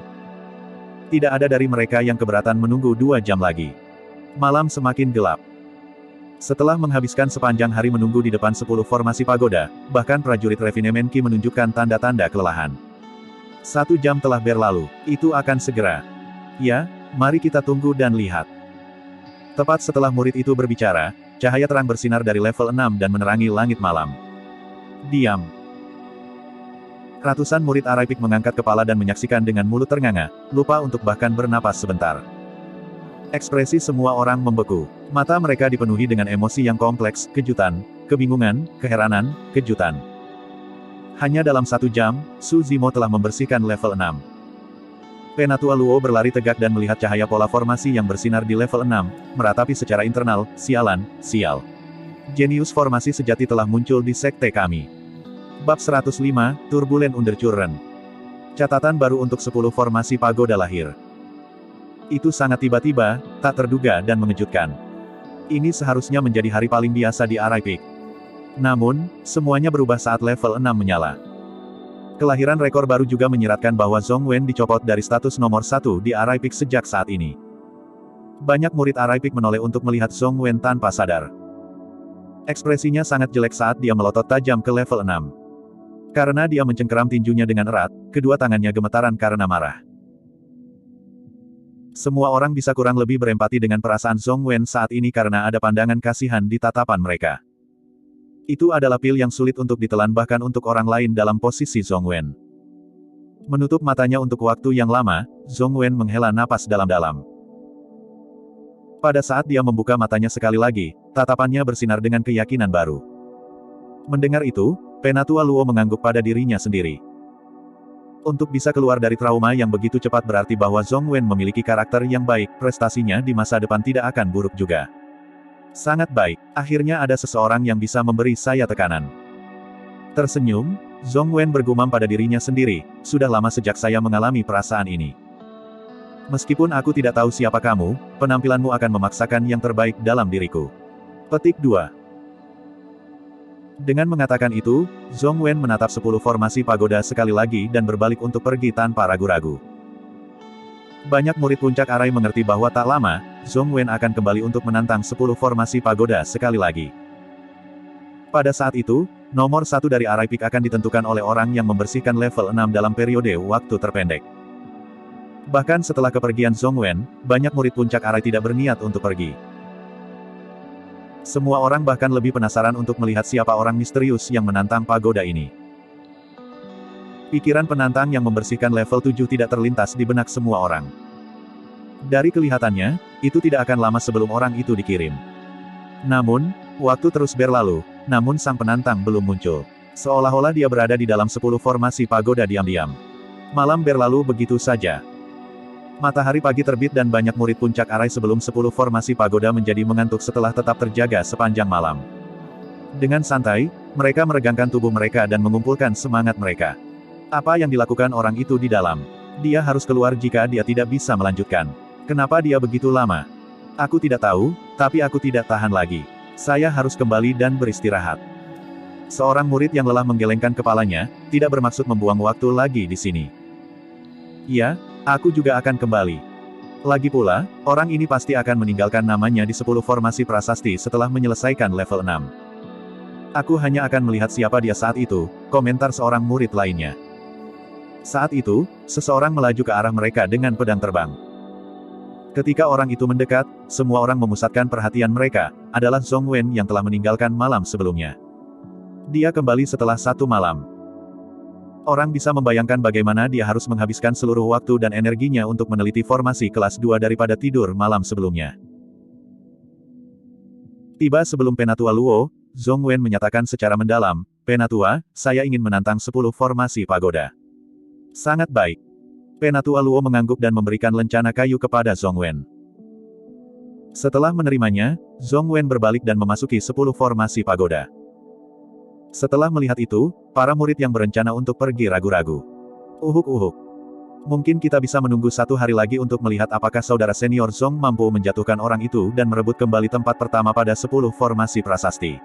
Tidak ada dari mereka yang keberatan menunggu 2 jam lagi. Malam semakin gelap. Setelah menghabiskan sepanjang hari menunggu di depan 10 formasi pagoda, bahkan prajurit Refinement Qi menunjukkan tanda-tanda kelelahan. 1 jam telah berlalu, itu akan segera. Ya, mari kita tunggu dan lihat. Tepat setelah murid itu berbicara, cahaya terang bersinar dari level 6 dan menerangi langit malam. Diam. Ratusan murid Arai Peak mengangkat kepala dan menyaksikan dengan mulut ternganga, lupa untuk bahkan bernapas sebentar. Ekspresi semua orang membeku. Mata mereka dipenuhi dengan emosi yang kompleks, kejutan, kebingungan, keheranan, kejutan. Hanya dalam 1 jam, Su Zimo telah membersihkan level 6. Penatua Luo berlari tegak dan melihat cahaya pola formasi yang bersinar di level 6, meratapi secara internal, sialan, sial. Jenius formasi sejati telah muncul di sekte kami. Bab 105, Turbulent Untercurrent. Catatan baru untuk 10 formasi pagoda lahir. Itu sangat tiba-tiba, tak terduga dan mengejutkan. Ini seharusnya menjadi hari paling biasa di Arai Peak. Namun, semuanya berubah saat level 6 menyala. Kelahiran rekor baru juga menyiratkan bahwa Zhong Wen dicopot dari status nomor 1 di Arai Peak sejak saat ini. Banyak murid Arai Peak menoleh untuk melihat Zhong Wen tanpa sadar. Ekspresinya sangat jelek saat dia melotot tajam ke level 6. Karena dia mencengkeram tinjunya dengan erat, kedua tangannya gemetaran karena marah. Semua orang bisa kurang lebih berempati dengan perasaan Zhong Wen saat ini karena ada pandangan kasihan di tatapan mereka. Itu adalah pil yang sulit untuk ditelan bahkan untuk orang lain dalam posisi Zhong Wen. Menutup matanya untuk waktu yang lama, Zhong Wen menghela napas dalam-dalam. Pada saat dia membuka matanya sekali lagi, tatapannya bersinar dengan keyakinan baru. Mendengar itu, Penatua Luo mengangguk pada dirinya sendiri. Untuk bisa keluar dari trauma yang begitu cepat berarti bahwa Zhong Wen memiliki karakter yang baik, prestasinya di masa depan tidak akan buruk juga. Sangat baik, akhirnya ada seseorang yang bisa memberi saya tekanan. Tersenyum, Zhong Wen bergumam pada dirinya sendiri, sudah lama sejak saya mengalami perasaan ini. Meskipun aku tidak tahu siapa kamu, penampilanmu akan memaksakan yang terbaik dalam diriku. Petik 2. Dengan mengatakan itu, Zhong Wen menatap 10 formasi pagoda sekali lagi dan berbalik untuk pergi tanpa ragu-ragu. Banyak murid puncak arai mengerti bahwa tak lama, Zhongwen akan kembali untuk menantang 10 formasi pagoda sekali lagi. Pada saat itu, nomor 1 dari arai peak akan ditentukan oleh orang yang membersihkan level 6 dalam periode waktu terpendek. Bahkan setelah kepergian Zhongwen, banyak murid puncak arai tidak berniat untuk pergi. Semua orang bahkan lebih penasaran untuk melihat siapa orang misterius yang menantang pagoda ini. Pikiran penantang yang membersihkan level 7 tidak terlintas di benak semua orang. Dari kelihatannya, itu tidak akan lama sebelum orang itu dikirim. Namun, waktu terus berlalu, namun sang penantang belum muncul. Seolah-olah dia berada di dalam 10 formasi pagoda diam-diam. Malam berlalu begitu saja. Matahari pagi terbit dan banyak murid puncak arai sebelum 10 formasi pagoda menjadi mengantuk setelah tetap terjaga sepanjang malam. Dengan santai, mereka meregangkan tubuh mereka dan mengumpulkan semangat mereka. Apa yang dilakukan orang itu di dalam? Dia harus keluar jika dia tidak bisa melanjutkan. Kenapa dia begitu lama? Aku tidak tahu, tapi aku tidak tahan lagi. Saya harus kembali dan beristirahat. Seorang murid yang lelah menggelengkan kepalanya, tidak bermaksud membuang waktu lagi di sini. Ya, aku juga akan kembali. Lagi pula, orang ini pasti akan meninggalkan namanya di 10 formasi prasasti setelah menyelesaikan level 6. Aku hanya akan melihat siapa dia saat itu, komentar seorang murid lainnya. Saat itu, seseorang melaju ke arah mereka dengan pedang terbang. Ketika orang itu mendekat, semua orang memusatkan perhatian mereka, adalah Zhongwen yang telah meninggalkan malam sebelumnya. Dia kembali setelah 1 malam. Orang bisa membayangkan bagaimana dia harus menghabiskan seluruh waktu dan energinya untuk meneliti formasi kelas 2 daripada tidur malam sebelumnya. Tiba sebelum Penatua Luo, Zhongwen menyatakan secara mendalam, "Penatua, saya ingin menantang 10 formasi pagoda." Sangat baik. Penatua Luo mengangguk dan memberikan lencana kayu kepada Zhongwen. Setelah menerimanya, Zhongwen berbalik dan memasuki 10 formasi pagoda. Setelah melihat itu, para murid yang berencana untuk pergi ragu-ragu. Uhuk-uhuk. Mungkin kita bisa menunggu 1 hari lagi untuk melihat apakah saudara senior Zhong mampu menjatuhkan orang itu dan merebut kembali tempat pertama pada 10 formasi prasasti.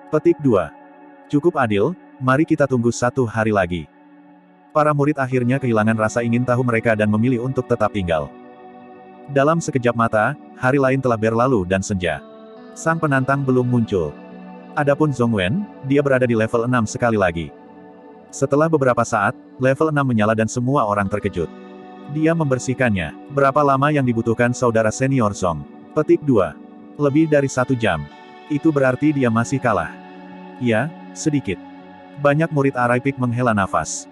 Petik 2. Cukup adil, mari kita tunggu 1 hari lagi. Para murid akhirnya kehilangan rasa ingin tahu mereka dan memilih untuk tetap tinggal. Dalam sekejap mata, hari lain telah berlalu dan senja. Sang penantang belum muncul. Adapun Zhongwen, dia berada di level 6 sekali lagi. Setelah beberapa saat, level 6 menyala dan semua orang terkejut. Dia membersihkannya. Berapa lama yang dibutuhkan saudara senior Zhong? Petik 2. Lebih dari 1 jam. Itu berarti dia masih kalah. Ya, sedikit. Banyak murid arai peak menghela nafas.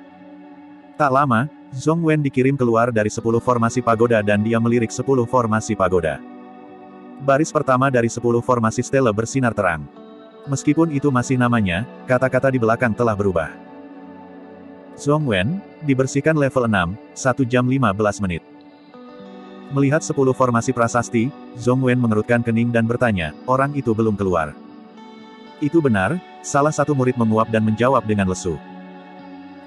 Tak lama, Zhongwen dikirim keluar dari 10 formasi pagoda dan dia melirik 10 formasi pagoda. Baris pertama dari 10 formasi stele bersinar terang. Meskipun itu masih namanya, kata-kata di belakang telah berubah. Zhongwen, dibersihkan level 6, 1 jam 15 menit. Melihat 10 formasi prasasti, Zhongwen mengerutkan kening dan bertanya, orang itu belum keluar. Itu benar, salah satu murid menguap dan menjawab dengan lesu.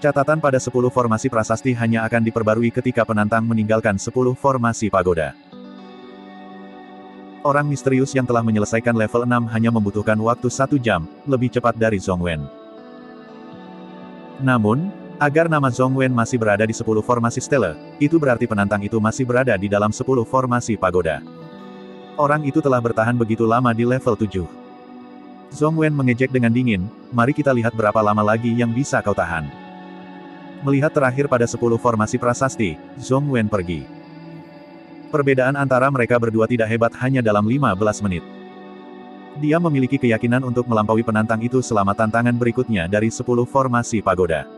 Catatan pada 10 formasi prasasti hanya akan diperbarui ketika penantang meninggalkan 10 formasi pagoda. Orang misterius yang telah menyelesaikan level 6 hanya membutuhkan waktu 1 jam, lebih cepat dari Zhongwen. Namun, agar nama Zhongwen masih berada di 10 formasi stele, itu berarti penantang itu masih berada di dalam 10 formasi pagoda. Orang itu telah bertahan begitu lama di level 7. Zhongwen mengejek dengan dingin, mari kita lihat berapa lama lagi yang bisa kau tahan. Melihat terakhir pada 10 formasi prasasti, Zhongwen pergi. Perbedaan antara mereka berdua tidak hebat hanya dalam 15 menit. Dia memiliki keyakinan untuk melampaui penantang itu selama tantangan berikutnya dari 10 formasi pagoda.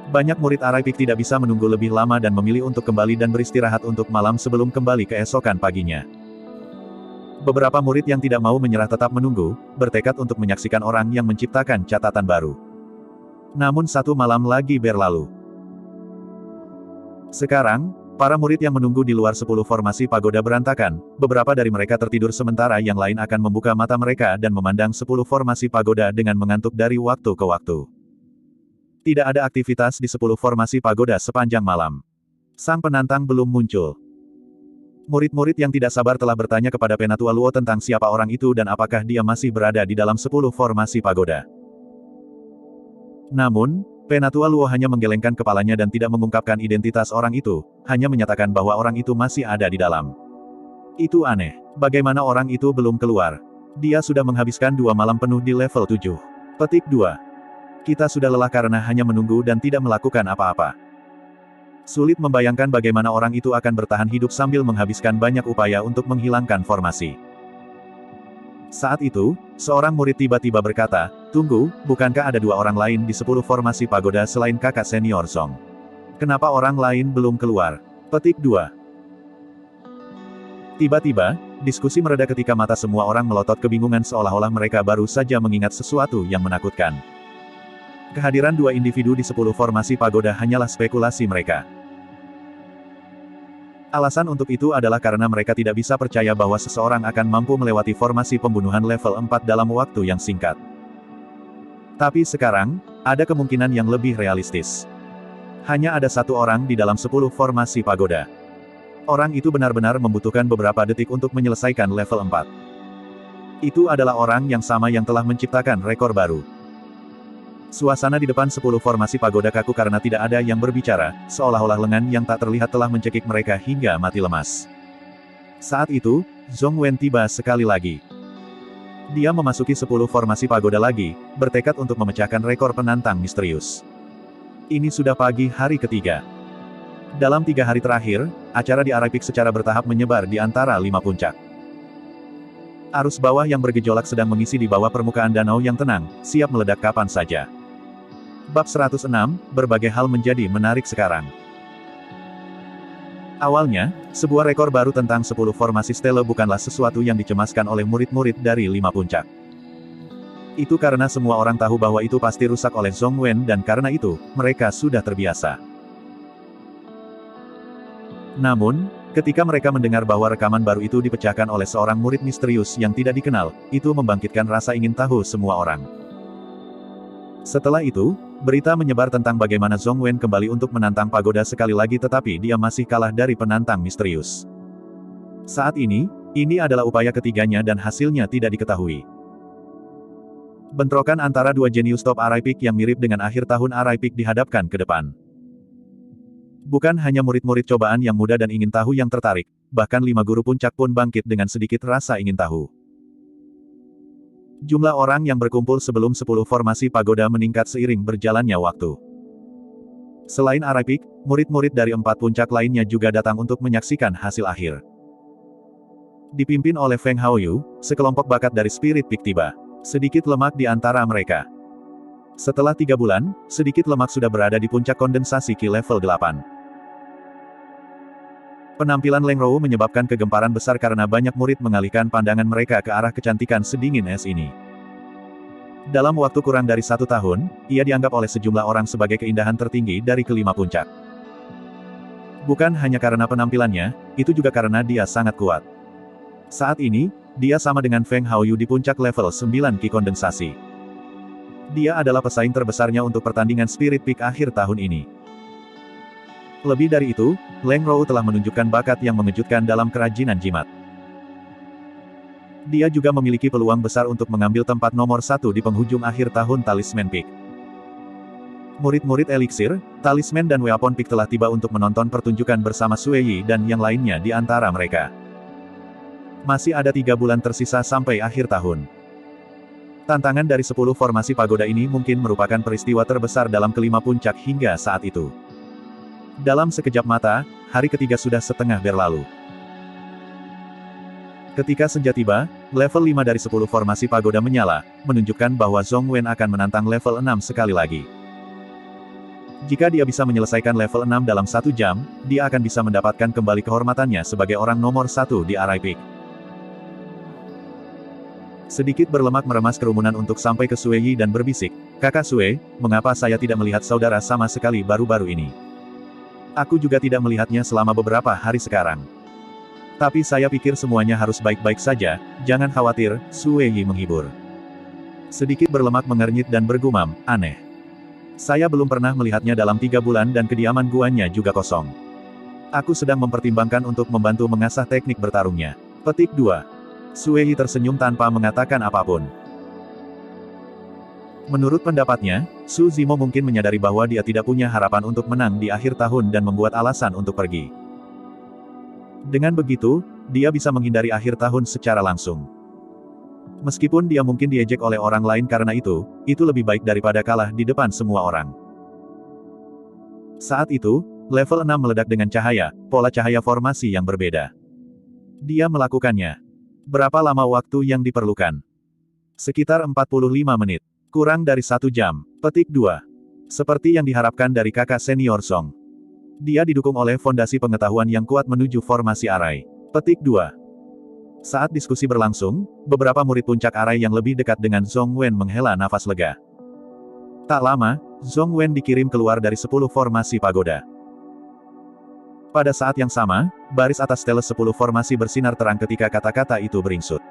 Banyak murid arai peak tidak bisa menunggu lebih lama dan memilih untuk kembali dan beristirahat untuk malam sebelum kembali keesokan paginya. Beberapa murid yang tidak mau menyerah tetap menunggu, bertekad untuk menyaksikan orang yang menciptakan catatan baru. Namun 1 malam lagi berlalu. Sekarang, para murid yang menunggu di luar 10 formasi pagoda berantakan, beberapa dari mereka tertidur sementara yang lain akan membuka mata mereka dan memandang 10 formasi pagoda dengan mengantuk dari waktu ke waktu. Tidak ada aktivitas di 10 formasi pagoda sepanjang malam. Sang penantang belum muncul. Murid-murid yang tidak sabar telah bertanya kepada Penatua Luo tentang siapa orang itu dan apakah dia masih berada di dalam 10 formasi pagoda. Namun, Penatua Luo hanya menggelengkan kepalanya dan tidak mengungkapkan identitas orang itu, hanya menyatakan bahwa orang itu masih ada di dalam. Itu aneh. Bagaimana orang itu belum keluar? Dia sudah menghabiskan 2 malam penuh di level 7. Petik 2. Kita sudah lelah karena hanya menunggu dan tidak melakukan apa-apa. Sulit membayangkan bagaimana orang itu akan bertahan hidup sambil menghabiskan banyak upaya untuk menghilangkan formasi. Saat itu, seorang murid tiba-tiba berkata, "Tunggu, bukankah ada 2 orang lain di 10 formasi pagoda selain kakak senior Song? Kenapa orang lain belum keluar?" Petik 2. Tiba-tiba, diskusi mereda ketika mata semua orang melotot kebingungan seolah-olah mereka baru saja mengingat sesuatu yang menakutkan. Kehadiran 2 individu di 10 formasi pagoda hanyalah spekulasi mereka. Alasan untuk itu adalah karena mereka tidak bisa percaya bahwa seseorang akan mampu melewati formasi pembunuhan level 4 dalam waktu yang singkat. Tapi sekarang, ada kemungkinan yang lebih realistis. Hanya ada 1 orang di dalam 10 formasi pagoda. Orang itu benar-benar membutuhkan beberapa detik untuk menyelesaikan level 4. Itu adalah orang yang sama yang telah menciptakan rekor baru. Suasana di depan 10 formasi pagoda kaku karena tidak ada yang berbicara, seolah-olah lengan yang tak terlihat telah mencekik mereka hingga mati lemas. Saat itu, Zhong Wen tiba sekali lagi. Dia memasuki 10 formasi pagoda lagi, bertekad untuk memecahkan rekor penantang misterius. Ini sudah pagi hari ketiga. Dalam 3 hari terakhir, acara di Arai Peak secara bertahap menyebar di antara 5 puncak. Arus bawah yang bergejolak sedang mengisi di bawah permukaan danau yang tenang, siap meledak kapan saja. Bab 106, berbagai hal menjadi menarik sekarang. Awalnya, sebuah rekor baru tentang 10 formasi stele bukanlah sesuatu yang dicemaskan oleh murid-murid dari 5 puncak. Itu karena semua orang tahu bahwa itu pasti rusak oleh Zhong Wen dan karena itu, mereka sudah terbiasa. Namun, ketika mereka mendengar bahwa rekaman baru itu dipecahkan oleh seorang murid misterius yang tidak dikenal, itu membangkitkan rasa ingin tahu semua orang. Setelah itu, berita menyebar tentang bagaimana Zhong Wen kembali untuk menantang pagoda sekali lagi tetapi dia masih kalah dari penantang misterius. Saat ini adalah upaya ketiganya dan hasilnya tidak diketahui. Bentrokan antara 2 jenius top Arai Peak yang mirip dengan akhir tahun Arai Peak dihadapkan ke depan. Bukan hanya murid-murid cobaan yang muda dan ingin tahu yang tertarik, bahkan 5 guru puncak pun bangkit dengan sedikit rasa ingin tahu. Jumlah orang yang berkumpul sebelum 10 formasi pagoda meningkat seiring berjalannya waktu. Selain Arai Peak, murid-murid dari 4 puncak lainnya juga datang untuk menyaksikan hasil akhir. Dipimpin oleh Feng Haoyu, sekelompok bakat dari Spirit Peak tiba. Sedikit lemak di antara mereka. Setelah 3 bulan, sedikit lemak sudah berada di puncak kondensasi Ki level 8. Penampilan Leng Rou menyebabkan kegemparan besar karena banyak murid mengalihkan pandangan mereka ke arah kecantikan sedingin es ini. Dalam waktu kurang dari 1 tahun, ia dianggap oleh sejumlah orang sebagai keindahan tertinggi dari ke-5 puncak. Bukan hanya karena penampilannya, itu juga karena dia sangat kuat. Saat ini, dia sama dengan Feng Haoyu di puncak level 9 Ki kondensasi. Dia adalah pesaing terbesarnya untuk pertandingan Spirit Peak akhir tahun ini. Lebih dari itu, Leng Rou telah menunjukkan bakat yang mengejutkan dalam kerajinan jimat. Dia juga memiliki peluang besar untuk mengambil tempat nomor 1 di penghujung akhir tahun Talisman Peak. Murid-murid Elixir, Talisman dan Weapon Peak telah tiba untuk menonton pertunjukan bersama Sue Yi dan yang lainnya di antara mereka. Masih ada 3 bulan tersisa sampai akhir tahun. Tantangan dari 10 formasi pagoda ini mungkin merupakan peristiwa terbesar dalam ke-5 puncak hingga saat itu. Dalam sekejap mata, hari ketiga sudah setengah berlalu. Ketika senja tiba, level 5 dari 10 formasi pagoda menyala, menunjukkan bahwa Zhong Wen akan menantang level 6 sekali lagi. Jika dia bisa menyelesaikan level 6 dalam 1 jam, dia akan bisa mendapatkan kembali kehormatannya sebagai orang nomor 1 di Arai Peak. Sedikit berlemak meremas kerumunan untuk sampai ke Sue Yi dan berbisik, "Kakak Sue, mengapa saya tidak melihat saudara sama sekali baru-baru ini? Aku juga tidak melihatnya selama beberapa hari sekarang. Tapi saya pikir semuanya harus baik-baik saja, jangan khawatir," Sue Yi menghibur. Sedikit berlemak mengernyit dan bergumam, "Aneh. Saya belum pernah melihatnya dalam 3 bulan dan kediaman guanya juga kosong. Aku sedang mempertimbangkan untuk membantu mengasah teknik bertarungnya." Petik 2. Sue Yi tersenyum tanpa mengatakan apapun. Menurut pendapatnya, Su Zimo mungkin menyadari bahwa dia tidak punya harapan untuk menang di akhir tahun dan membuat alasan untuk pergi. Dengan begitu, dia bisa menghindari akhir tahun secara langsung. Meskipun dia mungkin diejek oleh orang lain karena itu lebih baik daripada kalah di depan semua orang. Saat itu, level 6 meledak dengan cahaya, pola cahaya formasi yang berbeda. Dia melakukannya. Berapa lama waktu yang diperlukan? Sekitar 45 menit. Kurang dari 1 jam. Petik 2. Seperti yang diharapkan dari kakak senior Song. Dia didukung oleh fondasi pengetahuan yang kuat menuju formasi arai. Petik 2. Saat diskusi berlangsung, beberapa murid puncak arai yang lebih dekat dengan Zhong Wen menghela nafas lega. Tak lama, Zhong Wen dikirim keluar dari 10 formasi pagoda. Pada saat yang sama, baris atas teles 10 formasi bersinar terang ketika kata-kata itu beringsut.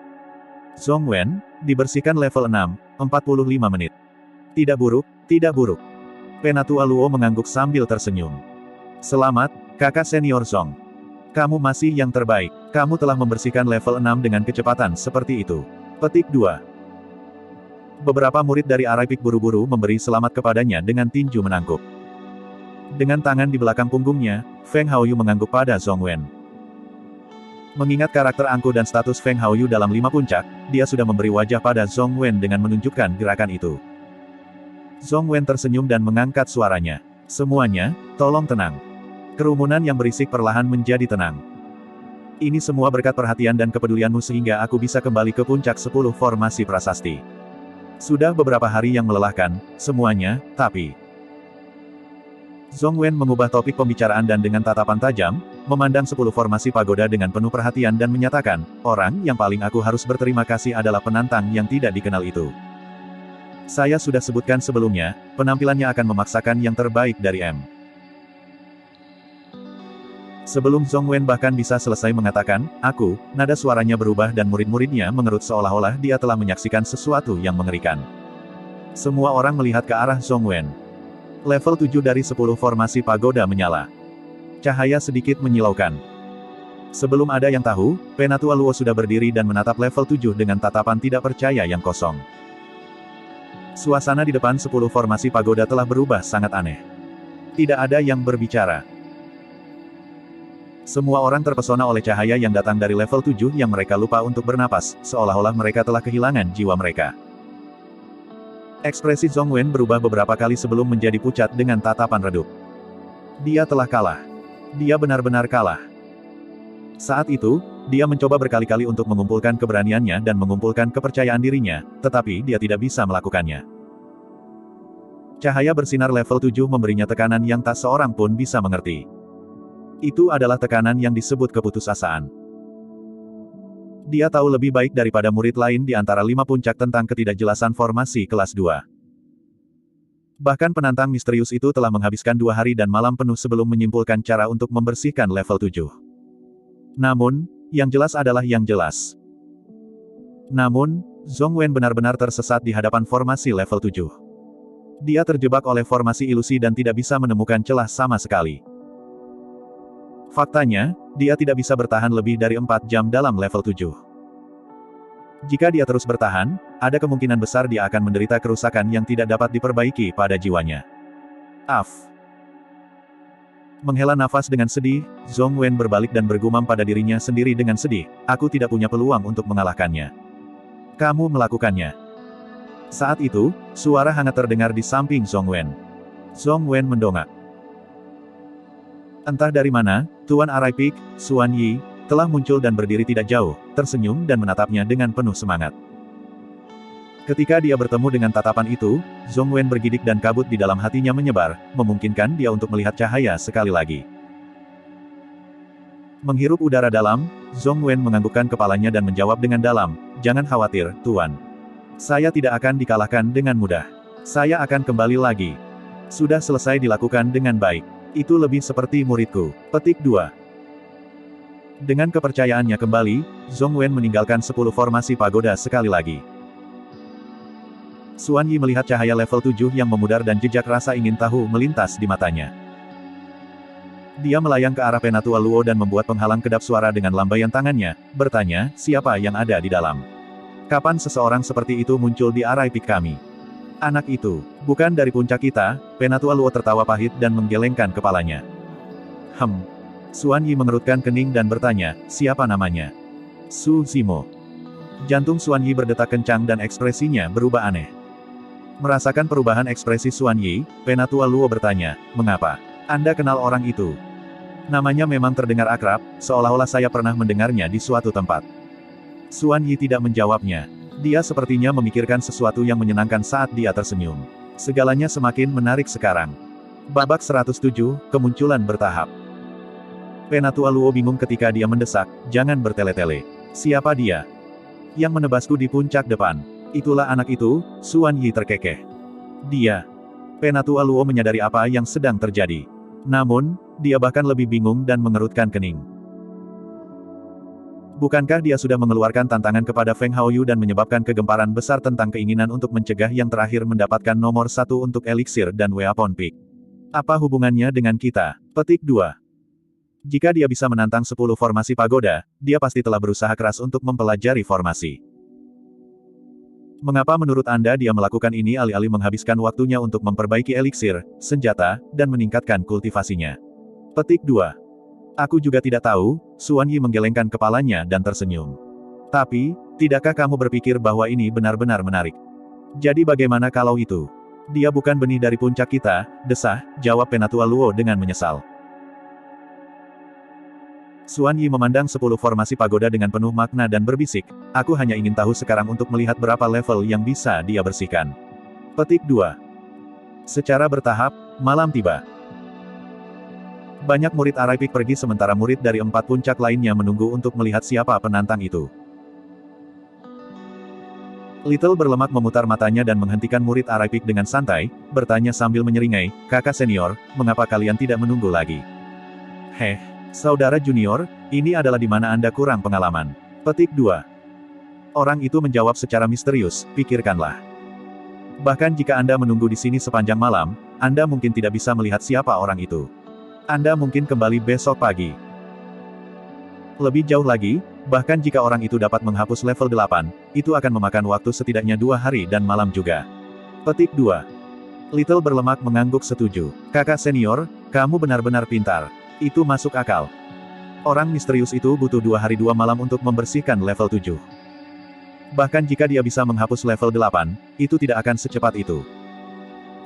Zhong Wen, dibersihkan level 6, 45 menit. Tidak buruk, tidak buruk. Penatua Luo mengangguk sambil tersenyum. Selamat, kakak senior Zhong. Kamu masih yang terbaik. Kamu telah membersihkan level 6 dengan kecepatan seperti itu. Petik 2. Beberapa murid dari Arai Peak buru-buru memberi selamat kepadanya dengan tinju menangkup. Dengan tangan di belakang punggungnya, Feng Haoyu mengangguk pada Zhong Wen. Mengingat karakter angkuh dan status Feng Haoyu dalam 5 puncak, dia sudah memberi wajah pada Zhong Wen dengan menunjukkan gerakan itu. Zhong Wen tersenyum dan mengangkat suaranya. Semuanya, tolong tenang. Kerumunan yang berisik perlahan menjadi tenang. Ini semua berkat perhatian dan kepedulianmu sehingga aku bisa kembali ke puncak 10 formasi prasasti. Sudah beberapa hari yang melelahkan, semuanya, tapi... Zhong Wen mengubah topik pembicaraan dan dengan tatapan tajam, memandang 10 formasi pagoda dengan penuh perhatian dan menyatakan, orang yang paling aku harus berterima kasih adalah penantang yang tidak dikenal itu. Saya sudah sebutkan sebelumnya, penampilannya akan memaksakan yang terbaik dari M. Sebelum Zhong Wen bahkan bisa selesai mengatakan, aku, nada suaranya berubah dan murid-muridnya mengerut seolah-olah dia telah menyaksikan sesuatu yang mengerikan. Semua orang melihat ke arah Zhong Wen. Level 7 dari 10 formasi pagoda menyala. Cahaya sedikit menyilaukan. Sebelum ada yang tahu, Penatua Luo sudah berdiri dan menatap level 7 dengan tatapan tidak percaya yang kosong. Suasana di depan 10 formasi pagoda telah berubah sangat aneh. Tidak ada yang berbicara. Semua orang terpesona oleh cahaya yang datang dari level 7 yang mereka lupa untuk bernapas, seolah-olah mereka telah kehilangan jiwa mereka. Ekspresi Zhong Wen berubah beberapa kali sebelum menjadi pucat dengan tatapan redup. Dia telah kalah. Dia benar-benar kalah. Saat itu, dia mencoba berkali-kali untuk mengumpulkan keberaniannya dan mengumpulkan kepercayaan dirinya, tetapi dia tidak bisa melakukannya. Cahaya bersinar level 7 memberinya tekanan yang tak seorang pun bisa mengerti. Itu adalah tekanan yang disebut keputusasaan. Dia tahu lebih baik daripada murid lain di antara 5 puncak tentang ketidakjelasan formasi kelas 2. Bahkan penantang misterius itu telah menghabiskan 2 hari dan malam penuh sebelum menyimpulkan cara untuk membersihkan level 7. Namun, yang jelas adalah yang jelas. Namun, Zhong Wen benar-benar tersesat di hadapan formasi level 7. Dia terjebak oleh formasi ilusi dan tidak bisa menemukan celah sama sekali. Faktanya, dia tidak bisa bertahan lebih dari 4 jam dalam level 7. Jika dia terus bertahan, ada kemungkinan besar dia akan menderita kerusakan yang tidak dapat diperbaiki pada jiwanya. Menghela nafas dengan sedih, Zhong Wen berbalik dan bergumam pada dirinya sendiri dengan sedih, aku tidak punya peluang untuk mengalahkannya. Kamu melakukannya. Saat itu, suara hangat terdengar di samping Zhong Wen. Zhong Wen mendongak. Entah dari mana, Tuan Arai Peak, Xuan Yi, telah muncul dan berdiri tidak jauh, tersenyum dan menatapnya dengan penuh semangat. Ketika dia bertemu dengan tatapan itu, Zhong Wen bergidik dan kabut di dalam hatinya menyebar, memungkinkan dia untuk melihat cahaya sekali lagi. Menghirup udara dalam, Zhong Wen menganggukkan kepalanya dan menjawab dengan dalam, jangan khawatir, Tuan. Saya tidak akan dikalahkan dengan mudah. Saya akan kembali lagi. Sudah selesai dilakukan dengan baik. Itu lebih seperti muridku. Petik 2. Dengan kepercayaannya kembali, Zhong Wen meninggalkan 10 formasi pagoda sekali lagi. Xuan Yi melihat cahaya level 7 yang memudar dan jejak rasa ingin tahu melintas di matanya. Dia melayang ke arah Penatua Luo dan membuat penghalang kedap suara dengan lambaian tangannya, bertanya, siapa yang ada di dalam? Kapan seseorang seperti itu muncul di Arai Peak kami? Anak itu, bukan dari puncak kita, Penatua Luo tertawa pahit dan menggelengkan kepalanya. Xuan Yi mengerutkan kening dan bertanya, siapa namanya? Su Zimo. Jantung Xuan Yi berdetak kencang dan ekspresinya berubah aneh. Merasakan perubahan ekspresi Xuan Yi, Penatua Luo bertanya, mengapa? Anda kenal orang itu? Namanya memang terdengar akrab, seolah-olah saya pernah mendengarnya di suatu tempat. Xuan Yi tidak menjawabnya. Dia sepertinya memikirkan sesuatu yang menyenangkan saat dia tersenyum. Segalanya semakin menarik sekarang. Babak 107, kemunculan bertahap. Penatua Luo bingung ketika dia mendesak, jangan bertele-tele. Siapa dia? Yang menebasku di puncak depan. Itulah anak itu, Xuan Yi terkekeh. Dia. Penatua Luo menyadari apa yang sedang terjadi. Namun, dia bahkan lebih bingung dan mengerutkan kening. Bukankah dia sudah mengeluarkan tantangan kepada Feng Haoyu dan menyebabkan kegemparan besar tentang keinginan untuk mencegah yang terakhir mendapatkan nomor 1 untuk eliksir dan Weapon Peak? Apa hubungannya dengan kita? Petik 2. Jika dia bisa menantang 10 formasi pagoda, dia pasti telah berusaha keras untuk mempelajari formasi. Mengapa menurut Anda dia melakukan ini alih-alih menghabiskan waktunya untuk memperbaiki eliksir, senjata, dan meningkatkan kultivasinya? Petik 2. Aku juga tidak tahu, Xuan Yi menggelengkan kepalanya dan tersenyum. Tapi, tidakkah kamu berpikir bahwa ini benar-benar menarik? Jadi bagaimana kalau itu? Dia bukan benih dari puncak kita, desah, jawab Penatua Luo dengan menyesal. Xuan Yi memandang 10 formasi pagoda dengan penuh makna dan berbisik, aku hanya ingin tahu sekarang untuk melihat berapa level yang bisa dia bersihkan. Petik 2. Secara bertahap, malam tiba. Banyak murid Arai Peak pergi sementara murid dari 4 puncak lainnya menunggu untuk melihat siapa penantang itu. Little berlemak memutar matanya dan menghentikan murid Arai Peak dengan santai, bertanya sambil menyeringai, kakak senior, mengapa kalian tidak menunggu lagi? Saudara junior, ini adalah di mana Anda kurang pengalaman. Petik 2. Orang itu menjawab secara misterius, pikirkanlah. Bahkan jika Anda menunggu di sini sepanjang malam, Anda mungkin tidak bisa melihat siapa orang itu. Anda mungkin kembali besok pagi. Lebih jauh lagi, bahkan jika orang itu dapat menghapus level 8, itu akan memakan waktu setidaknya 2 hari dan malam juga. Petik 2. Little berlemak mengangguk setuju. Kakak senior, kamu benar-benar pintar. Itu masuk akal. Orang misterius itu butuh 2 hari 2 malam untuk membersihkan level 7. Bahkan jika dia bisa menghapus level 8, itu tidak akan secepat itu.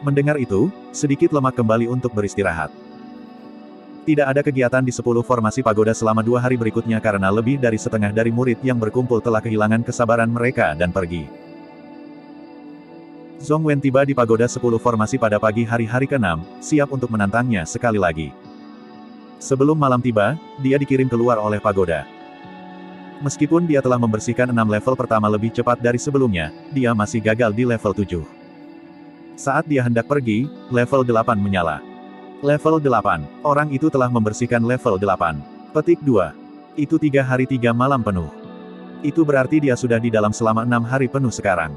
Mendengar itu, sedikit lemak kembali untuk beristirahat. Tidak ada kegiatan di 10 formasi pagoda selama 2 hari berikutnya karena lebih dari setengah dari murid yang berkumpul telah kehilangan kesabaran mereka dan pergi. Zhong Wen tiba di pagoda 10 formasi pada pagi hari ke-6, siap untuk menantangnya sekali lagi. Sebelum malam tiba, dia dikirim keluar oleh pagoda. Meskipun dia telah membersihkan 6 level pertama lebih cepat dari sebelumnya, dia masih gagal di level 7. Saat dia hendak pergi, level 8 menyala. Level 8. Orang itu telah membersihkan level 8. Petik 2. Itu 3 hari 3 malam penuh. Itu berarti dia sudah di dalam selama 6 hari penuh sekarang.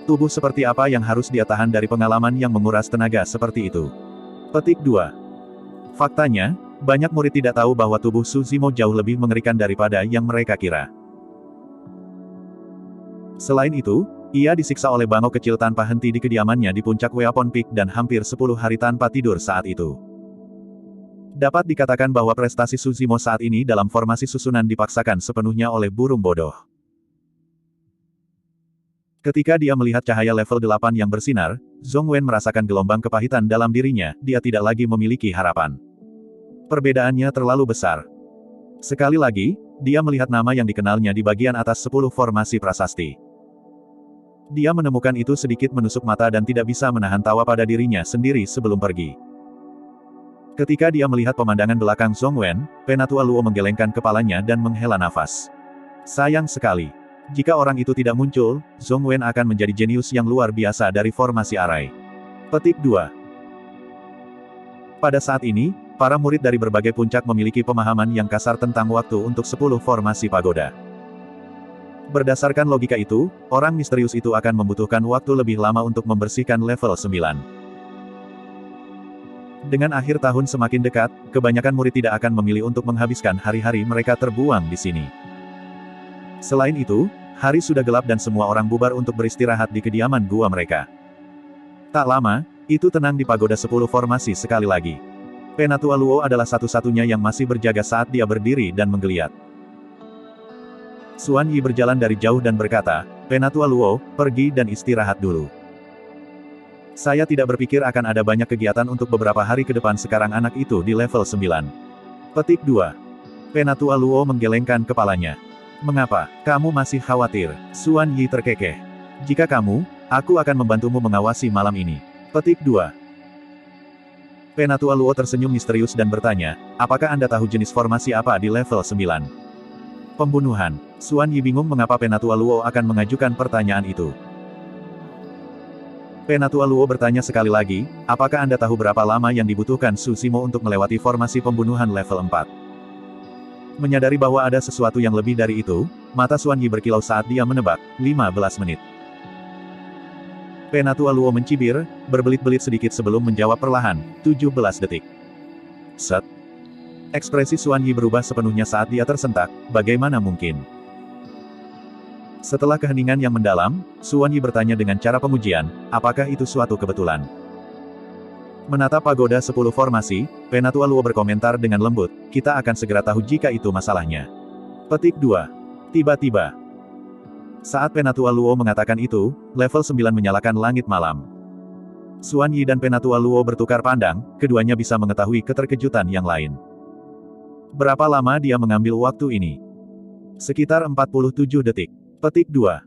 Tubuh seperti apa yang harus dia tahan dari pengalaman yang menguras tenaga seperti itu? Petik 2. Faktanya, banyak murid tidak tahu bahwa tubuh Su Zimo jauh lebih mengerikan daripada yang mereka kira. Selain itu, ia disiksa oleh bangau kecil tanpa henti di kediamannya di puncak Weapon Peak dan hampir 10 hari tanpa tidur saat itu. Dapat dikatakan bahwa prestasi Su Zimo saat ini dalam formasi susunan dipaksakan sepenuhnya oleh burung bodoh. Ketika dia melihat cahaya level 8 yang bersinar, Zhong Wen merasakan gelombang kepahitan dalam dirinya, dia tidak lagi memiliki harapan. Perbedaannya terlalu besar. Sekali lagi, dia melihat nama yang dikenalnya di bagian atas 10 formasi prasasti. Dia menemukan itu sedikit menusuk mata dan tidak bisa menahan tawa pada dirinya sendiri sebelum pergi. Ketika dia melihat pemandangan belakang Zhong Wen, Penatua Luo menggelengkan kepalanya dan menghela nafas. Sayang sekali. Jika orang itu tidak muncul, Zhong Wen akan menjadi jenius yang luar biasa dari formasi Arai. Petik 2. Pada saat ini, para murid dari berbagai puncak memiliki pemahaman yang kasar tentang waktu untuk 10 formasi pagoda. Berdasarkan logika itu, orang misterius itu akan membutuhkan waktu lebih lama untuk membersihkan level 9. Dengan akhir tahun semakin dekat, kebanyakan murid tidak akan memilih untuk menghabiskan hari-hari mereka terbuang di sini. Selain itu, hari sudah gelap dan semua orang bubar untuk beristirahat di kediaman gua mereka. Tak lama, itu tenang di pagoda 10 formasi sekali lagi. Penatua Luo adalah satu-satunya yang masih berjaga saat dia berdiri dan menggeliat. Xuan Yi berjalan dari jauh dan berkata, "Penatua Luo, pergi dan istirahat dulu. Saya tidak berpikir akan ada banyak kegiatan untuk beberapa hari ke depan sekarang anak itu di level 9. Petik 2. Penatua Luo menggelengkan kepalanya. Mengapa, kamu masih khawatir? Xuan Yi terkekeh. Jika kamu, aku akan membantumu mengawasi malam ini. Petik 2. Penatua Luo tersenyum misterius dan bertanya, apakah Anda tahu jenis formasi apa di level 9? Pembunuhan. Xuan Yi bingung mengapa Penatua Luo akan mengajukan pertanyaan itu. Penatua Luo bertanya sekali lagi, apakah Anda tahu berapa lama yang dibutuhkan Su Zimo untuk melewati formasi pembunuhan level 4? Menyadari bahwa ada sesuatu yang lebih dari itu, mata Xuan Yi berkilau saat dia menebak, 15 menit. Penatua Luo mencibir, berbelit-belit sedikit sebelum menjawab perlahan, 17 detik. Set. Ekspresi Xuan Yi berubah sepenuhnya saat dia tersentak, bagaimana mungkin? Setelah keheningan yang mendalam, Xuan Yi bertanya dengan cara pengujian, apakah itu suatu kebetulan? Menatap pagoda 10 formasi, Penatua Luo berkomentar dengan lembut, kita akan segera tahu jika itu masalahnya. Petik 2. Tiba-tiba. Saat Penatua Luo mengatakan itu, level 9 menyalakan langit malam. Xuan Yi dan Penatua Luo bertukar pandang, keduanya bisa mengetahui keterkejutan yang lain. Berapa lama dia mengambil waktu ini? Sekitar 47 detik. Petik 2.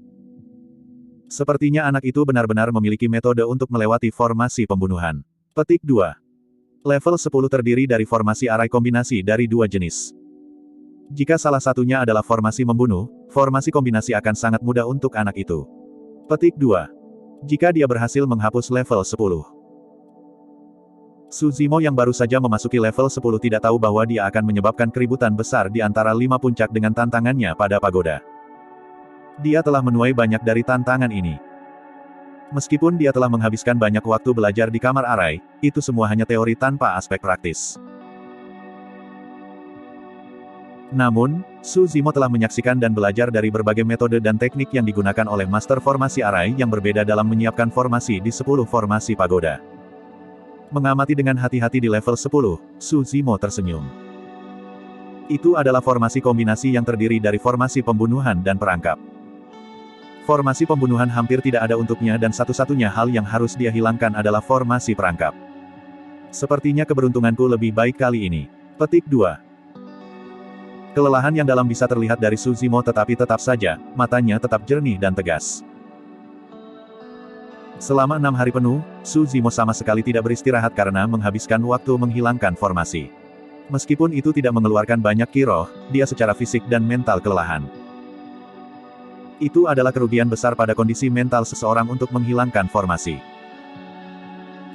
Sepertinya anak itu benar-benar memiliki metode untuk melewati formasi pembunuhan. Petik 2. Level 10 terdiri dari formasi arai kombinasi dari dua jenis. Jika salah satunya adalah formasi membunuh, formasi kombinasi akan sangat mudah untuk anak itu. Petik 2. Jika dia berhasil menghapus level 10. Su Zimo yang baru saja memasuki level 10 tidak tahu bahwa dia akan menyebabkan keributan besar di antara 5 puncak dengan tantangannya pada pagoda. Dia telah menuai banyak dari tantangan ini. Meskipun dia telah menghabiskan banyak waktu belajar di kamar arai, itu semua hanya teori tanpa aspek praktis. Namun, Su Zimo telah menyaksikan dan belajar dari berbagai metode dan teknik yang digunakan oleh master formasi arai yang berbeda dalam menyiapkan formasi di 10 formasi pagoda. Mengamati dengan hati-hati di level 10, Su Zimo tersenyum. Itu adalah formasi kombinasi yang terdiri dari formasi pembunuhan dan perangkap. Formasi pembunuhan hampir tidak ada untuknya dan satu-satunya hal yang harus dia hilangkan adalah formasi perangkap. Sepertinya keberuntunganku lebih baik kali ini. Petik 2. Kelelahan yang dalam bisa terlihat dari Su Zimo tetapi tetap saja, matanya tetap jernih dan tegas. Selama 6 hari penuh, Su Zimo sama sekali tidak beristirahat karena menghabiskan waktu menghilangkan formasi. Meskipun itu tidak mengeluarkan banyak kiroh, dia secara fisik dan mental kelelahan. Itu adalah kerugian besar pada kondisi mental seseorang untuk menghilangkan formasi.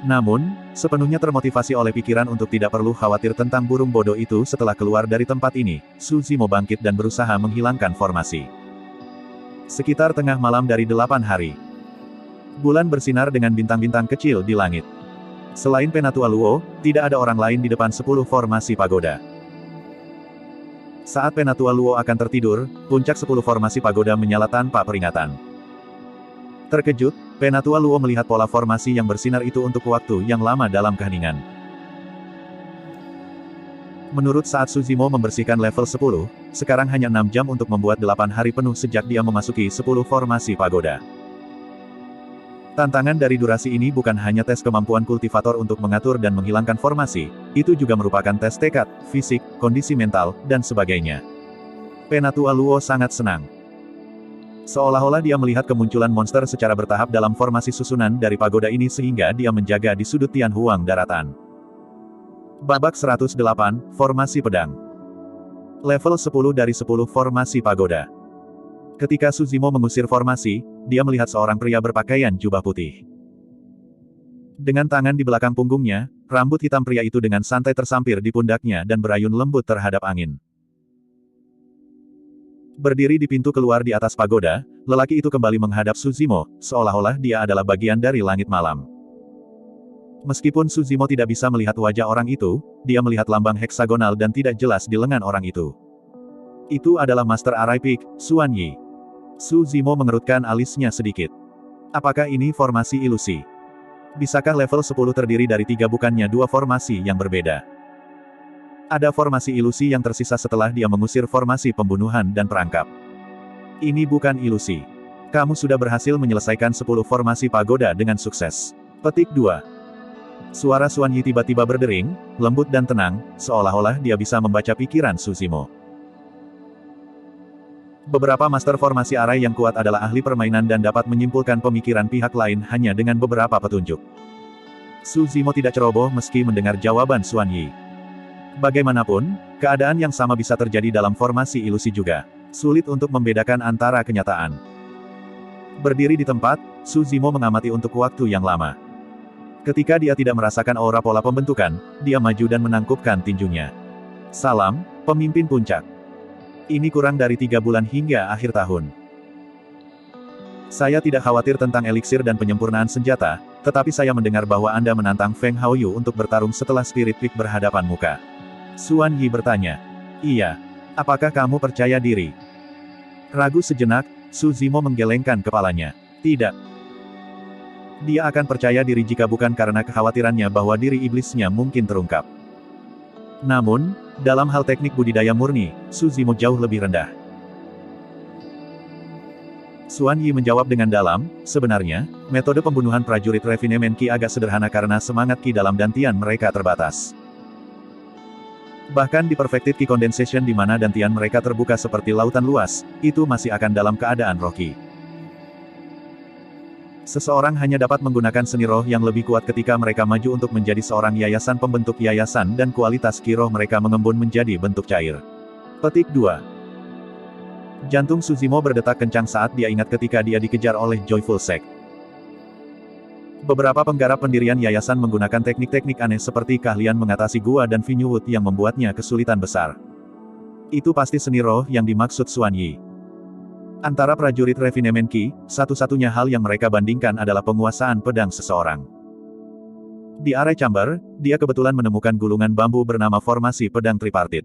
Namun, sepenuhnya termotivasi oleh pikiran untuk tidak perlu khawatir tentang burung bodoh itu setelah keluar dari tempat ini, Su Zimo bangkit dan berusaha menghilangkan formasi. Sekitar tengah malam dari 8 hari. Bulan bersinar dengan bintang-bintang kecil di langit. Selain Penatua Luo, tidak ada orang lain di depan 10 formasi pagoda. Saat Penatua Luo akan tertidur, puncak 10 formasi pagoda menyala tanpa peringatan. Terkejut, Penatua Luo melihat pola formasi yang bersinar itu untuk waktu yang lama dalam keheningan. Menurut saat Su Zimo membersihkan level 10, sekarang hanya 6 jam untuk membuat 8 hari penuh sejak dia memasuki 10 formasi pagoda. Tantangan dari durasi ini bukan hanya tes kemampuan kultivator untuk mengatur dan menghilangkan formasi, itu juga merupakan tes tekad, fisik, kondisi mental, dan sebagainya. Penatua Luo sangat senang. Seolah-olah dia melihat kemunculan monster secara bertahap dalam formasi susunan dari pagoda ini sehingga dia menjaga di sudut Tian Huang daratan. Babak 108, Formasi Pedang. Level 10 dari 10 formasi pagoda. Ketika Su Zimo mengusir formasi, dia melihat seorang pria berpakaian jubah putih. Dengan tangan di belakang punggungnya, rambut hitam pria itu dengan santai tersampir di pundaknya dan berayun lembut terhadap angin. Berdiri di pintu keluar di atas pagoda, lelaki itu kembali menghadap Su Zimo, seolah-olah dia adalah bagian dari langit malam. Meskipun Su Zimo tidak bisa melihat wajah orang itu, dia melihat lambang heksagonal dan tidak jelas di lengan orang itu. Itu adalah Master Arai Peak, Xuan Yi. Su Zimo mengerutkan alisnya sedikit. Apakah ini formasi ilusi? Bisakah level 10 terdiri dari 3 bukannya 2 formasi yang berbeda? Ada formasi ilusi yang tersisa setelah dia mengusir formasi pembunuhan dan perangkap. Ini bukan ilusi. Kamu sudah berhasil menyelesaikan 10 formasi pagoda dengan sukses. Petik 2. Suara Xuan Yi tiba-tiba berdering, lembut dan tenang, seolah-olah dia bisa membaca pikiran Su Zimo. Beberapa master formasi arai yang kuat adalah ahli permainan dan dapat menyimpulkan pemikiran pihak lain hanya dengan beberapa petunjuk. Su Zimo tidak ceroboh meski mendengar jawaban Xuan Yi. Bagaimanapun, keadaan yang sama bisa terjadi dalam formasi ilusi juga. Sulit untuk membedakan antara kenyataan. Berdiri di tempat, Su Zimo mengamati untuk waktu yang lama. Ketika dia tidak merasakan aura pola pembentukan, dia maju dan menangkupkan tinjunya. Salam, pemimpin puncak. Ini kurang dari 3 bulan hingga akhir tahun. Saya tidak khawatir tentang eliksir dan penyempurnaan senjata, tetapi saya mendengar bahwa Anda menantang Feng Haoyu untuk bertarung setelah Spirit Peak berhadapan muka. Xuan Yi bertanya. Iya. Apakah kamu percaya diri? Ragu sejenak, Su Zimo menggelengkan kepalanya. Tidak. Dia akan percaya diri jika bukan karena kekhawatirannya bahwa diri iblisnya mungkin terungkap. Namun, dalam hal teknik budidaya murni, Su Zimo jauh lebih rendah. Xuan Yi menjawab dengan dalam, sebenarnya, metode pembunuhan prajurit refinement Qi agak sederhana karena semangat Qi dalam dantian mereka terbatas. Bahkan di Perfected Qi Condensation di mana dantian mereka terbuka seperti lautan luas, itu masih akan dalam keadaan roh Qi. Seseorang hanya dapat menggunakan seni roh yang lebih kuat ketika mereka maju untuk menjadi seorang yayasan pembentuk yayasan dan kualitas Qi roh mereka mengembun menjadi bentuk cair. Petik 2. Jantung Su Zimo berdetak kencang saat dia ingat ketika dia dikejar oleh Joyful Sect. Beberapa penggarap pendirian yayasan menggunakan teknik-teknik aneh seperti keahlian mengatasi gua dan Vinyuwut yang membuatnya kesulitan besar. Itu pasti seni roh yang dimaksud Xuan Yi. Antara prajurit refinement Qi, satu-satunya hal yang mereka bandingkan adalah penguasaan pedang seseorang. Di area chamber, dia kebetulan menemukan gulungan bambu bernama formasi pedang tripartit.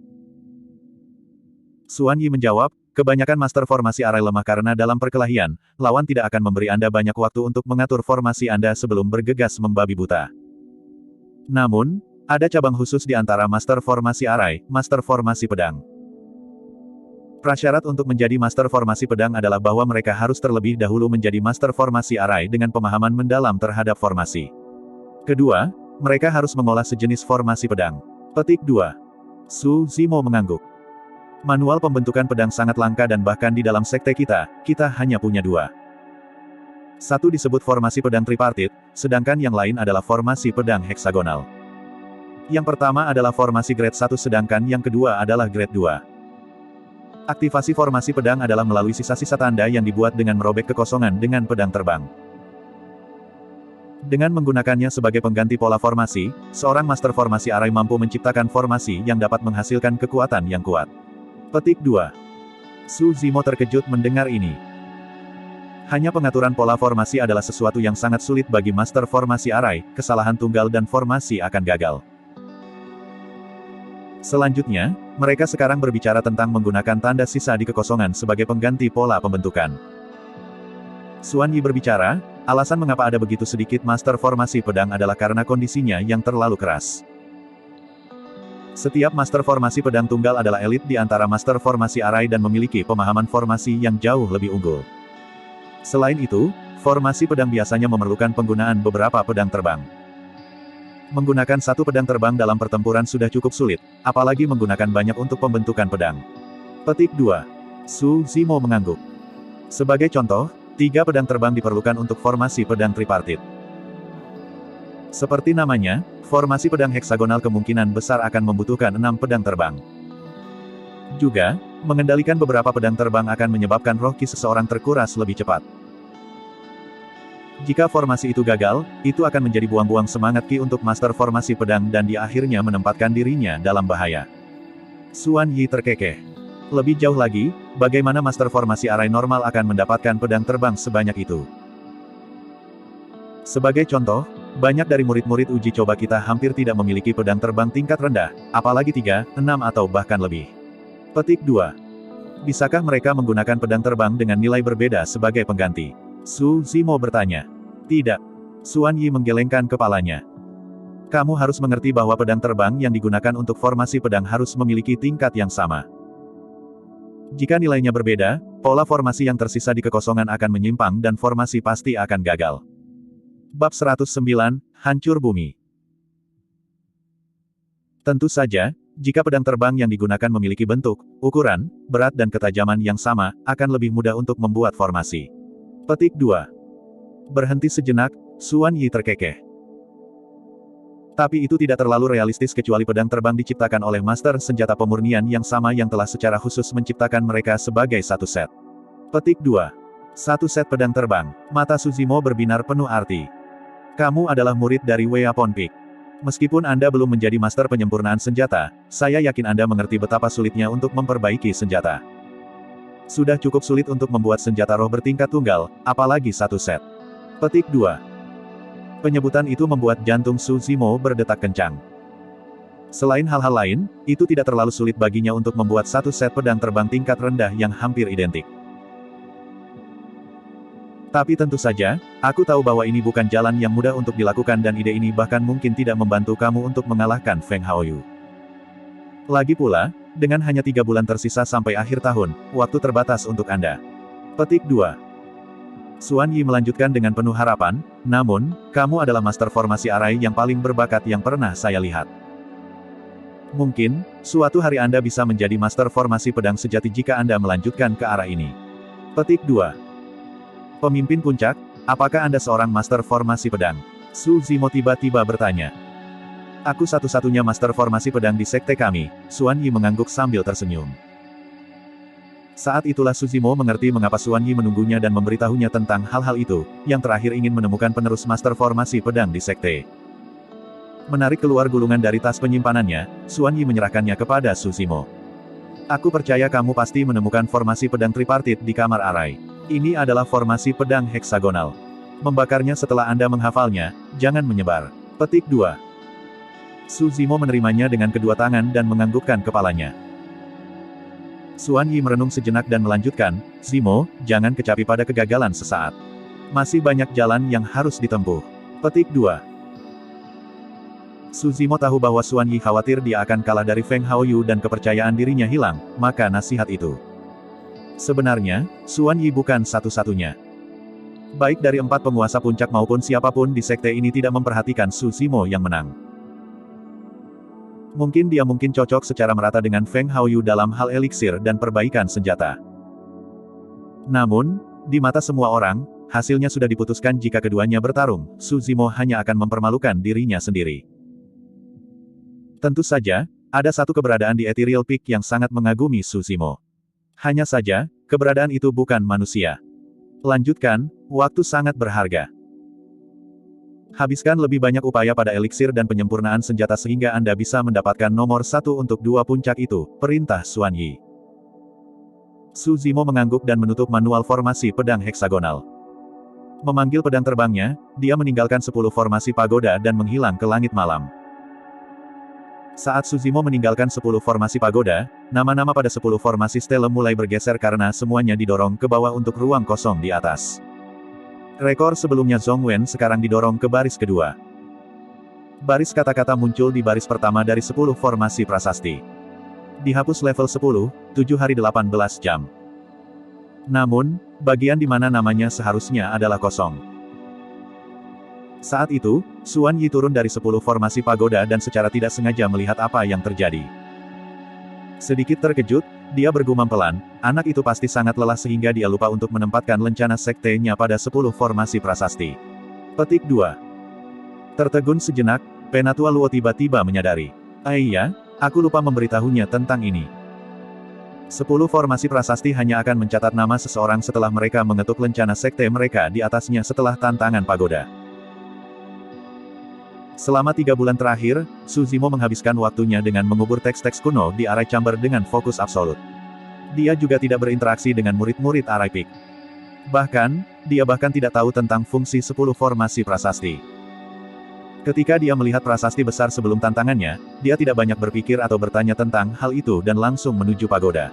Xuan Yi menjawab, kebanyakan master formasi arai lemah karena dalam perkelahian, lawan tidak akan memberi Anda banyak waktu untuk mengatur formasi Anda sebelum bergegas membabi buta. Namun, ada cabang khusus di antara master formasi arai, master formasi pedang. Prasyarat untuk menjadi master formasi pedang adalah bahwa mereka harus terlebih dahulu menjadi master formasi arai dengan pemahaman mendalam terhadap formasi. Kedua, mereka harus mengolah sejenis formasi pedang. Petik 2. Su Zimo mengangguk. Manual pembentukan pedang sangat langka dan bahkan di dalam sekte kita hanya punya 2. Satu disebut formasi pedang tripartit, sedangkan yang lain adalah formasi pedang heksagonal. Yang pertama adalah formasi grade 1 sedangkan yang kedua adalah grade 2. Aktivasi formasi pedang adalah melalui sisa-sisa tanda yang dibuat dengan merobek kekosongan dengan pedang terbang. Dengan menggunakannya sebagai pengganti pola formasi, seorang master formasi arai mampu menciptakan formasi yang dapat menghasilkan kekuatan yang kuat. Petik 2. Su Zimo terkejut mendengar ini. Hanya pengaturan pola formasi adalah sesuatu yang sangat sulit bagi master formasi arai, kesalahan tunggal dan formasi akan gagal. Selanjutnya, mereka sekarang berbicara tentang menggunakan tanda sisa di kekosongan sebagai pengganti pola pembentukan. Xuan Yi berbicara, alasan mengapa ada begitu sedikit master formasi pedang adalah karena kondisinya yang terlalu keras. Setiap master formasi pedang tunggal adalah elit di antara master formasi arai dan memiliki pemahaman formasi yang jauh lebih unggul. Selain itu, formasi pedang biasanya memerlukan penggunaan beberapa pedang terbang. Menggunakan satu pedang terbang dalam pertempuran sudah cukup sulit, apalagi menggunakan banyak untuk pembentukan pedang. Petik 2. Su Zimo mengangguk. Sebagai contoh, 3 pedang terbang diperlukan untuk formasi pedang tripartit. Seperti namanya, formasi pedang heksagonal kemungkinan besar akan membutuhkan 6 pedang terbang. Juga, mengendalikan beberapa pedang terbang akan menyebabkan roh Qi seseorang terkuras lebih cepat. Jika formasi itu gagal, itu akan menjadi buang-buang semangat Qi untuk master formasi pedang dan dia akhirnya menempatkan dirinya dalam bahaya. Xuan Yi terkekeh. Lebih jauh lagi, bagaimana master formasi arai normal akan mendapatkan pedang terbang sebanyak itu? Sebagai contoh, banyak dari murid-murid uji coba kita hampir tidak memiliki pedang terbang tingkat rendah, apalagi 3, 6 atau bahkan lebih. Petik 2. Bisakah mereka menggunakan pedang terbang dengan nilai berbeda sebagai pengganti? Su Zimo bertanya. Tidak. Xuan Yi menggelengkan kepalanya. Kamu harus mengerti bahwa pedang terbang yang digunakan untuk formasi pedang harus memiliki tingkat yang sama. Jika nilainya berbeda, pola formasi yang tersisa di kekosongan akan menyimpang dan formasi pasti akan gagal. Bab 109, Hancur Bumi. Tentu saja, jika pedang terbang yang digunakan memiliki bentuk, ukuran, berat dan ketajaman yang sama, akan lebih mudah untuk membuat formasi. Petik 2. Berhenti sejenak, Xuan Yi terkekeh. Tapi itu tidak terlalu realistis kecuali pedang terbang diciptakan oleh master senjata pemurnian yang sama yang telah secara khusus menciptakan mereka sebagai satu set. Petik 2. Satu set pedang terbang. Mata Suzimo berbinar penuh arti. Kamu adalah murid dari Wei Ponpik. Meskipun Anda belum menjadi master penyempurnaan senjata, saya yakin Anda mengerti betapa sulitnya untuk memperbaiki senjata. Sudah cukup sulit untuk membuat senjata roh bertingkat tunggal, apalagi satu set. Petik 2. Penyebutan itu membuat jantung Suzimo berdetak kencang. Selain hal-hal lain, itu tidak terlalu sulit baginya untuk membuat satu set pedang terbang tingkat rendah yang hampir identik. Tapi tentu saja, aku tahu bahwa ini bukan jalan yang mudah untuk dilakukan dan ide ini bahkan mungkin tidak membantu kamu untuk mengalahkan Feng Haoyu. Lagi pula, dengan hanya 3 bulan tersisa sampai akhir tahun, waktu terbatas untuk Anda. Petik 2. Xuan Yi melanjutkan dengan penuh harapan, namun, kamu adalah master formasi arai yang paling berbakat yang pernah saya lihat. Mungkin, suatu hari Anda bisa menjadi master formasi pedang sejati jika Anda melanjutkan ke arah ini. Petik 2. Pemimpin puncak, apakah Anda seorang master formasi pedang? Suzimo tiba-tiba bertanya. Aku satu-satunya master formasi pedang di sekte kami, Xuan Yi mengangguk sambil tersenyum. Saat itulah Suzimo mengerti mengapa Xuan Yi menunggunya dan memberitahunya tentang hal-hal itu, yang terakhir ingin menemukan penerus master formasi pedang di sekte. Menarik keluar gulungan dari tas penyimpanannya, Xuan Yi menyerahkannya kepada Suzimo. Aku percaya kamu pasti menemukan formasi pedang tripartit di kamar arai. Ini adalah formasi pedang heksagonal. Membakarnya setelah Anda menghafalnya, jangan menyebar. Petik 2. Suzimo menerimanya dengan kedua tangan dan menganggukkan kepalanya. Xuan Yi merenung sejenak dan melanjutkan, Zimo, jangan kecapi pada kegagalan sesaat. Masih banyak jalan yang harus ditempuh. Petik 2. Suzimo tahu bahwa Xuan Yi khawatir dia akan kalah dari Feng Haoyu dan kepercayaan dirinya hilang, maka nasihat itu. Sebenarnya, Xuan Yi bukan satu-satunya. Baik dari 4 penguasa puncak maupun siapapun di sekte ini tidak memperhatikan Suzimo yang menang. Mungkin dia cocok secara merata dengan Feng Haoyu dalam hal eliksir dan perbaikan senjata. Namun, di mata semua orang, hasilnya sudah diputuskan jika keduanya bertarung, Suzimo hanya akan mempermalukan dirinya sendiri. Tentu saja, ada satu keberadaan di Ethereal Peak yang sangat mengagumi Suzimo. Hanya saja, keberadaan itu bukan manusia. Lanjutkan, waktu sangat berharga. Habiskan lebih banyak upaya pada eliksir dan penyempurnaan senjata sehingga Anda bisa mendapatkan nomor 1 untuk 2 puncak itu, perintah Xuan Yi. Suzimo mengangguk dan menutup manual formasi pedang heksagonal. Memanggil pedang terbangnya, dia meninggalkan 10 formasi pagoda dan menghilang ke langit malam. Saat Suzimo meninggalkan 10 formasi pagoda, nama-nama pada 10 formasi stele mulai bergeser karena semuanya didorong ke bawah untuk ruang kosong di atas. Rekor sebelumnya Zhongwen sekarang didorong ke baris kedua. Baris kata-kata muncul di baris pertama dari 10 formasi prasasti. Dihapus level 10, 7 hari 18 jam. Namun, bagian di mana namanya seharusnya adalah kosong. Saat itu, Xuan Yi turun dari 10 formasi pagoda dan secara tidak sengaja melihat apa yang terjadi. Sedikit terkejut, dia bergumam pelan, anak itu pasti sangat lelah sehingga dia lupa untuk menempatkan lencana sektenya pada 10 formasi prasasti. Petik 2. Tertegun sejenak, Penatua Luo tiba-tiba menyadari. Iya, aku lupa memberitahunya tentang ini. 10 formasi prasasti hanya akan mencatat nama seseorang setelah mereka mengetuk lencana sekte mereka di atasnya setelah tantangan pagoda. Selama 3 bulan terakhir, Suzimo menghabiskan waktunya dengan mengubur teks-teks kuno di Arai Chamber dengan fokus absolut. Dia juga tidak berinteraksi dengan murid-murid Arai Peak. Bahkan, dia tidak tahu tentang fungsi 10 formasi prasasti. Ketika dia melihat prasasti besar sebelum tantangannya, dia tidak banyak berpikir atau bertanya tentang hal itu dan langsung menuju pagoda.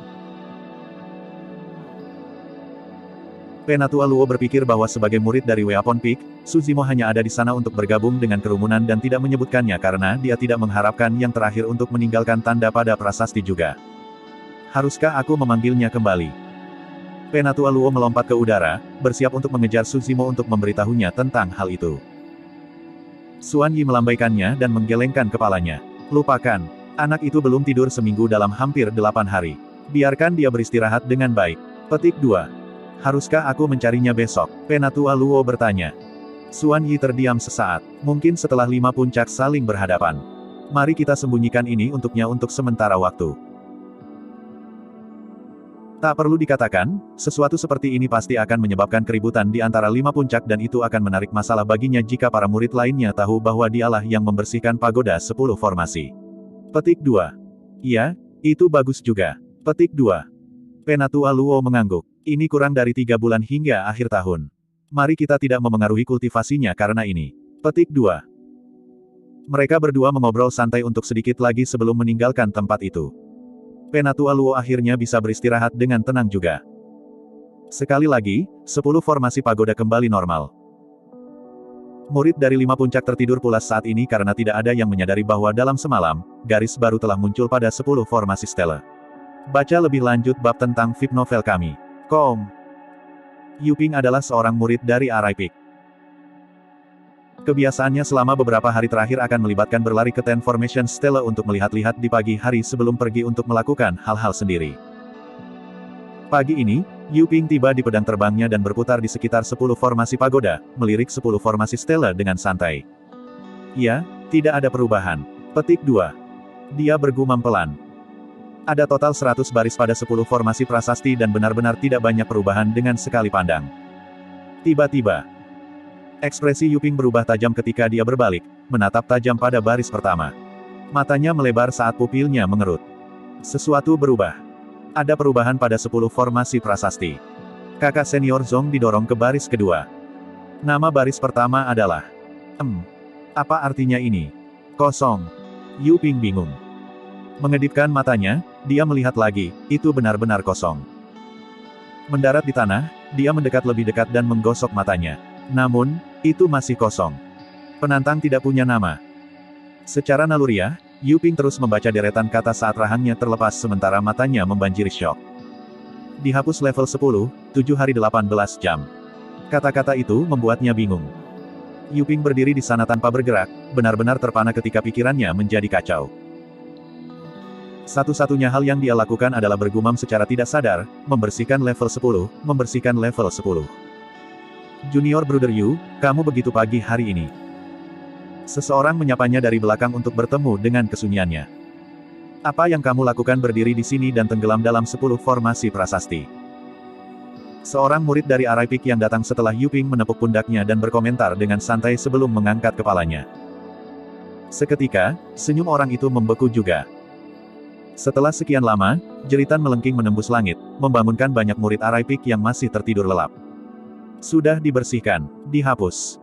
Penatua Luo berpikir bahwa sebagai murid dari Weapon Peak, Suzimo hanya ada di sana untuk bergabung dengan kerumunan dan tidak menyebutkannya karena dia tidak mengharapkan yang terakhir untuk meninggalkan tanda pada prasasti juga. Haruskah aku memanggilnya kembali? Penatua Luo melompat ke udara, bersiap untuk mengejar Suzimo untuk memberitahunya tentang hal itu. Xuan Yi melambaikannya dan menggelengkan kepalanya. Lupakan. Anak itu belum tidur seminggu dalam hampir 8 hari. Biarkan dia beristirahat dengan baik. Petik 2. Haruskah aku mencarinya besok? Penatua Luo bertanya. Xuan Yi terdiam sesaat. Mungkin setelah 5 puncak saling berhadapan. Mari kita sembunyikan ini untuknya untuk sementara waktu. Tak perlu dikatakan, sesuatu seperti ini pasti akan menyebabkan keributan di antara 5 puncak dan itu akan menarik masalah baginya jika para murid lainnya tahu bahwa dialah yang membersihkan pagoda 10 formasi. Petik 2. Iya, itu bagus juga. Petik 2. Penatua Luo mengangguk. Ini kurang dari 3 bulan hingga akhir tahun. Mari kita tidak memengaruhi kultivasinya karena ini. Petik 2. Mereka berdua mengobrol santai untuk sedikit lagi sebelum meninggalkan tempat itu. Penatua Luo akhirnya bisa beristirahat dengan tenang juga. Sekali lagi, 10 formasi pagoda kembali normal. Murid dari 5 puncak tertidur pulas saat ini karena tidak ada yang menyadari bahwa dalam semalam, garis baru telah muncul pada 10 formasi stella. Baca lebih lanjut bab tentang VIP novel kami. Yu Ping adalah seorang murid dari Arai Peak. Kebiasaannya selama beberapa hari terakhir akan melibatkan berlari ke Ten Formation Stella untuk melihat-lihat di pagi hari sebelum pergi untuk melakukan hal-hal sendiri. Pagi ini, Yu Ping tiba di pedang terbangnya dan berputar di sekitar 10 formasi pagoda, melirik 10 formasi Stella dengan santai. Ya, tidak ada perubahan. Petik 2. Dia bergumam pelan. Ada total 100 baris pada 10 formasi prasasti dan benar-benar tidak banyak perubahan dengan sekali pandang. Tiba-tiba, ekspresi Yu Ping berubah tajam ketika dia berbalik, menatap tajam pada baris pertama. Matanya melebar saat pupilnya mengerut. Sesuatu berubah. Ada perubahan pada 10 formasi prasasti. Kakak senior Zong didorong ke baris kedua. Nama baris pertama adalah... Apa artinya ini? Kosong. Yu Ping bingung. Mengedipkan matanya, dia melihat lagi, itu benar-benar kosong. Mendarat di tanah, dia mendekat lebih dekat dan menggosok matanya. Namun, itu masih kosong. Penantang tidak punya nama. Secara naluriah, Yu Ping terus membaca deretan kata saat rahangnya terlepas sementara matanya membanjiri syok. Dihapus level 10, 7 hari 18 jam. Kata-kata itu membuatnya bingung. Yu Ping berdiri di sana tanpa bergerak, benar-benar terpana ketika pikirannya menjadi kacau. Satu-satunya hal yang dia lakukan adalah bergumam secara tidak sadar, membersihkan level 10, membersihkan level 10. Junior Brother Yu, kamu begitu pagi hari ini. Seseorang menyapanya dari belakang untuk bertemu dengan kesunyiannya. Apa yang kamu lakukan berdiri di sini dan tenggelam dalam 10 formasi prasasti? Seorang murid dari Arai Peak yang datang setelah Yu Ping menepuk pundaknya dan berkomentar dengan santai sebelum mengangkat kepalanya. Seketika, senyum orang itu membeku juga. Setelah sekian lama, jeritan melengking menembus langit, membangunkan banyak murid Arai Peak yang masih tertidur lelap. Sudah dibersihkan, dihapus.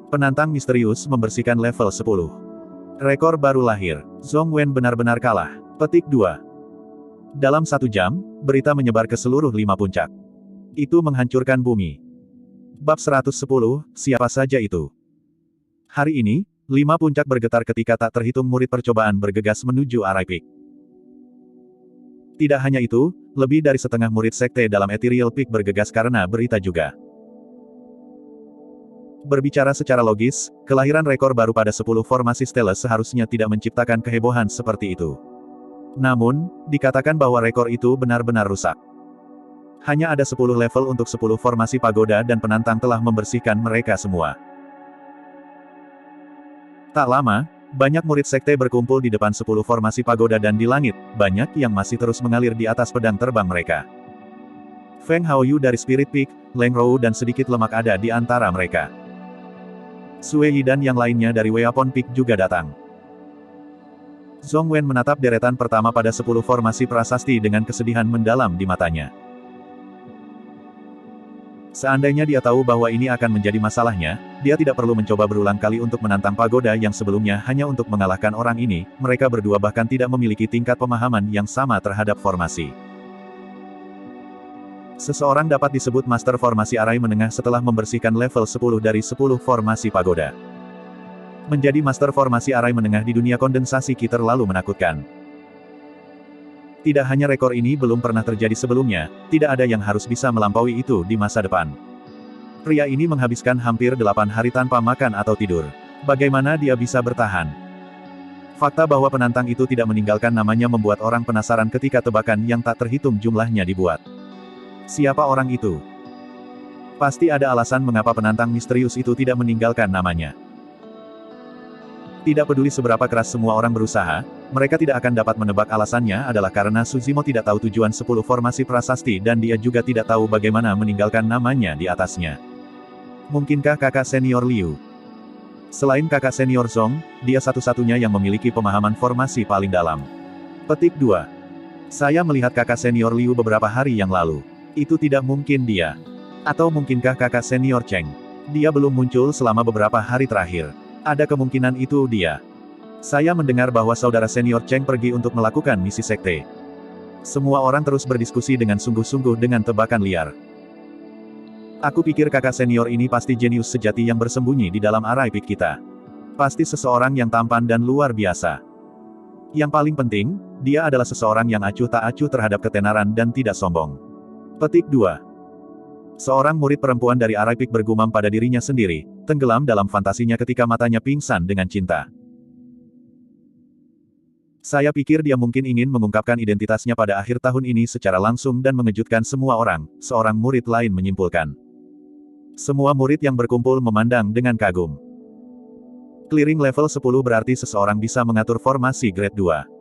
Penantang misterius membersihkan level 10. Rekor baru lahir, Zhong Wen benar-benar kalah. Petik 2. Dalam 1 jam, berita menyebar ke seluruh 5 puncak. Itu menghancurkan bumi. Bab 110, siapa saja itu? Hari ini, 5 puncak bergetar ketika tak terhitung murid percobaan bergegas menuju Arai Peak. Tidak hanya itu, lebih dari setengah murid sekte dalam Ethereal Peak bergegas karena berita juga. Berbicara secara logis, kelahiran rekor baru pada 10 formasi Stella seharusnya tidak menciptakan kehebohan seperti itu. Namun, dikatakan bahwa rekor itu benar-benar rusak. Hanya ada 10 level untuk 10 formasi pagoda dan penantang telah membersihkan mereka semua. Tak lama, banyak murid sekte berkumpul di depan 10 formasi pagoda dan di langit, banyak yang masih terus mengalir di atas pedang terbang mereka. Feng Haoyu dari Spirit Peak, Leng Rou dan sedikit lemak ada di antara mereka. Sue Yi dan yang lainnya dari Weapon Peak juga datang. Zhong Wen menatap deretan pertama pada 10 formasi prasasti dengan kesedihan mendalam di matanya. Seandainya dia tahu bahwa ini akan menjadi masalahnya, dia tidak perlu mencoba berulang kali untuk menantang pagoda yang sebelumnya hanya untuk mengalahkan orang ini, mereka berdua bahkan tidak memiliki tingkat pemahaman yang sama terhadap formasi. Seseorang dapat disebut Master Formasi Arai Menengah setelah membersihkan level 10 dari 10 formasi pagoda. Menjadi Master Formasi Arai Menengah di dunia kondensasi Ki terlalu menakutkan. Tidak hanya rekor ini belum pernah terjadi sebelumnya, tidak ada yang harus bisa melampaui itu di masa depan. Pria ini menghabiskan hampir 8 hari tanpa makan atau tidur. Bagaimana dia bisa bertahan? Fakta bahwa penantang itu tidak meninggalkan namanya membuat orang penasaran ketika tebakan yang tak terhitung jumlahnya dibuat. Siapa orang itu? Pasti ada alasan mengapa penantang misterius itu tidak meninggalkan namanya. Tidak peduli seberapa keras semua orang berusaha, mereka tidak akan dapat menebak alasannya adalah karena Suzimo tidak tahu tujuan 10 formasi prasasti dan dia juga tidak tahu bagaimana meninggalkan namanya di atasnya. Mungkinkah kakak senior Liu? Selain kakak senior Zong, dia satu-satunya yang memiliki pemahaman formasi paling dalam. Petik 2. Saya melihat kakak senior Liu beberapa hari yang lalu. Itu tidak mungkin dia. Atau mungkinkah kakak senior Cheng? Dia belum muncul selama beberapa hari terakhir. Ada kemungkinan itu dia. Saya mendengar bahwa saudara senior Cheng pergi untuk melakukan misi sekte. Semua orang terus berdiskusi dengan sungguh-sungguh dengan tebakan liar. Aku pikir kakak senior ini pasti jenius sejati yang bersembunyi di dalam arai pik kita. Pasti seseorang yang tampan dan luar biasa. Yang paling penting, dia adalah seseorang yang acuh tak acuh terhadap ketenaran dan tidak sombong. Petik 2. Seorang murid perempuan dari arai pik bergumam pada dirinya sendiri, tenggelam dalam fantasinya ketika matanya pingsan dengan cinta. Saya pikir dia mungkin ingin mengungkapkan identitasnya pada akhir tahun ini secara langsung dan mengejutkan semua orang, seorang murid lain menyimpulkan. Semua murid yang berkumpul memandang dengan kagum. Clearing level 10 berarti seseorang bisa mengatur formasi grade 2.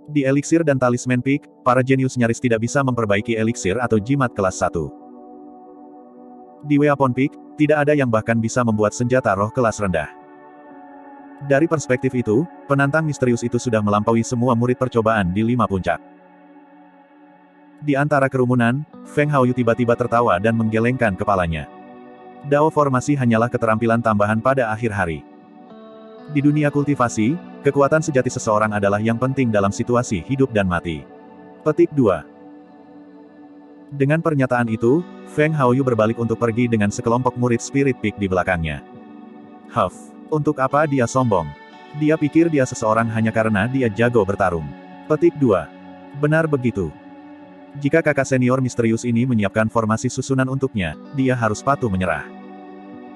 Di eliksir dan talisman peak, para jenius nyaris tidak bisa memperbaiki eliksir atau jimat kelas 1. Di Weapon Peak, tidak ada yang bahkan bisa membuat senjata roh kelas rendah. Dari perspektif itu, penantang misterius itu sudah melampaui semua murid percobaan di 5 puncak. Di antara kerumunan, Feng Haoyu tiba-tiba tertawa dan menggelengkan kepalanya. Dao formasi hanyalah keterampilan tambahan pada akhir hari. Di dunia kultivasi, kekuatan sejati seseorang adalah yang penting dalam situasi hidup dan mati. Petik 2. Dengan pernyataan itu, Feng Haoyu berbalik untuk pergi dengan sekelompok murid Spirit Peak di belakangnya. Huff, untuk apa dia sombong? Dia pikir dia seseorang hanya karena dia jago bertarung. Petik 2. Benar begitu. Jika kakak senior misterius ini menyiapkan formasi susunan untuknya, dia harus patuh menyerah.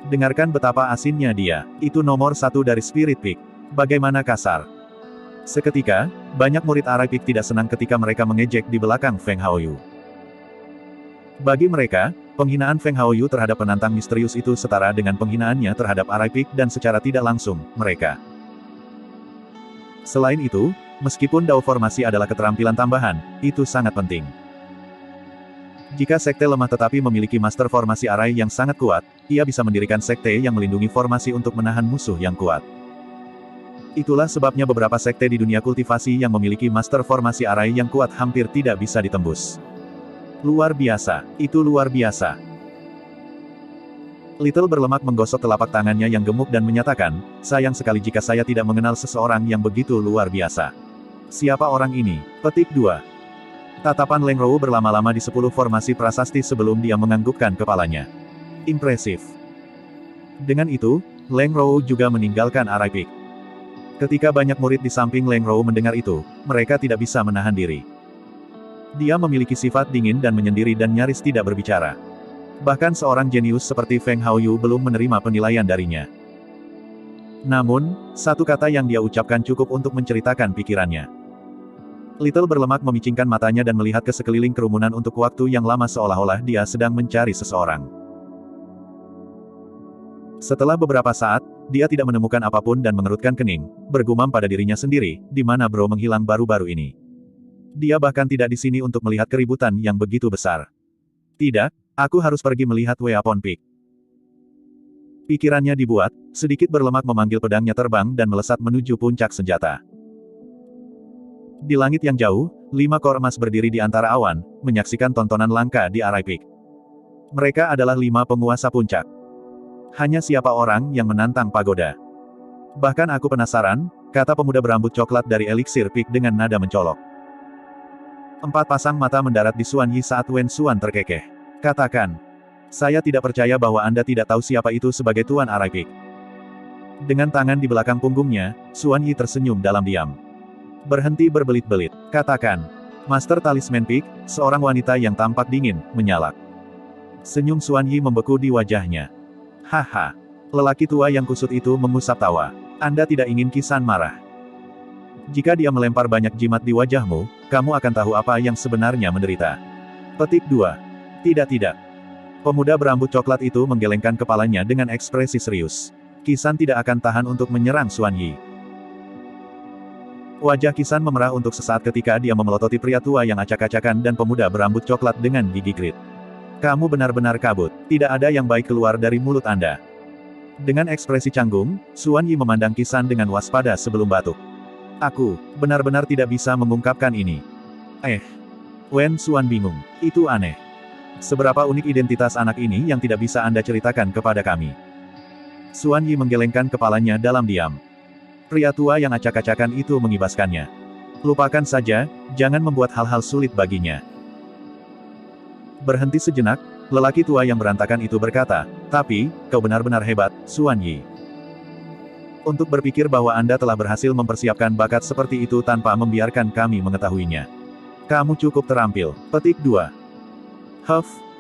Dengarkan betapa asinnya dia, itu nomor 1 dari Spirit Peak. Bagaimana kasar. Seketika, banyak murid arai pik tidak senang ketika mereka mengejek di belakang Feng Haoyu. Bagi mereka, penghinaan Feng Haoyu terhadap penantang misterius itu setara dengan penghinaannya terhadap arai pik dan secara tidak langsung, mereka. Selain itu, meskipun Dao formasi adalah keterampilan tambahan, itu sangat penting. Jika sekte lemah tetapi memiliki master formasi arai yang sangat kuat, ia bisa mendirikan sekte yang melindungi formasi untuk menahan musuh yang kuat. Itulah sebabnya beberapa sekte di dunia kultivasi yang memiliki master formasi arai yang kuat hampir tidak bisa ditembus. Luar biasa, itu luar biasa. Little berlemak menggosok telapak tangannya yang gemuk dan menyatakan, sayang sekali jika saya tidak mengenal seseorang yang begitu luar biasa. Siapa orang ini? Petik 2. Tatapan Leng Rou berlama-lama di 10 formasi prasasti sebelum dia menganggukkan kepalanya. Impresif. Dengan itu, Leng Rou juga meninggalkan arai pik. Ketika banyak murid di samping Leng Rou mendengar itu, mereka tidak bisa menahan diri. Dia memiliki sifat dingin dan menyendiri dan nyaris tidak berbicara. Bahkan seorang jenius seperti Feng Haoyu belum menerima penilaian darinya. Namun, satu kata yang dia ucapkan cukup untuk menceritakan pikirannya. Little berlemak memicingkan matanya dan melihat ke sekeliling kerumunan untuk waktu yang lama seolah-olah dia sedang mencari seseorang. Setelah beberapa saat, dia tidak menemukan apapun dan mengerutkan kening, bergumam pada dirinya sendiri, di mana bro menghilang baru-baru ini. Dia bahkan tidak di sini untuk melihat keributan yang begitu besar. Tidak, aku harus pergi melihat Weapon Peak. Pikirannya dibuat, sedikit berlemak memanggil pedangnya terbang dan melesat menuju puncak senjata. Di langit yang jauh, 5 kor emas berdiri di antara awan, menyaksikan tontonan langka di arai pik. Mereka adalah 5 penguasa puncak. Hanya siapa orang yang menantang pagoda? Bahkan aku penasaran, kata pemuda berambut coklat dari eliksir pik dengan nada mencolok. 4 pasang mata mendarat di Xuan Yi saat Wen Xuan terkekeh. Katakan. Saya tidak percaya bahwa Anda tidak tahu siapa itu sebagai Tuan Arai Peak. Dengan tangan di belakang punggungnya, Xuan Yi tersenyum dalam diam. Berhenti berbelit-belit. Katakan. Master Talisman Peak, seorang wanita yang tampak dingin, menyalak. Senyum Xuan Yi membeku di wajahnya. Haha. Lelaki tua yang kusut itu mengusap tawa. Anda tidak ingin Kisan marah. Jika dia melempar banyak jimat di wajahmu, kamu akan tahu apa yang sebenarnya menderita. Petik 2. Tidak. Pemuda berambut coklat itu menggelengkan kepalanya dengan ekspresi serius. Kisan tidak akan tahan untuk menyerang Xuan Yi. Wajah Kisan memerah untuk sesaat ketika dia memelototi pria tua yang acak-acakan dan pemuda berambut coklat dengan gigi grit. Kamu benar-benar kabut, tidak ada yang baik keluar dari mulut Anda. Dengan ekspresi canggung, Xuan Yi memandang Kisan dengan waspada sebelum batuk. Aku benar-benar tidak bisa mengungkapkan ini. Wen Xuan bingung. Itu aneh. Seberapa unik identitas anak ini yang tidak bisa Anda ceritakan kepada kami? Xuan Yi menggelengkan kepalanya dalam diam. Pria tua yang acak-acakan itu mengibaskannya. Lupakan saja, jangan membuat hal-hal sulit baginya. Berhenti sejenak, lelaki tua yang berantakan itu berkata, tapi, kau benar-benar hebat, Xuan Yi. Untuk berpikir bahwa Anda telah berhasil mempersiapkan bakat seperti itu tanpa membiarkan kami mengetahuinya. Kamu cukup terampil. Petik 2.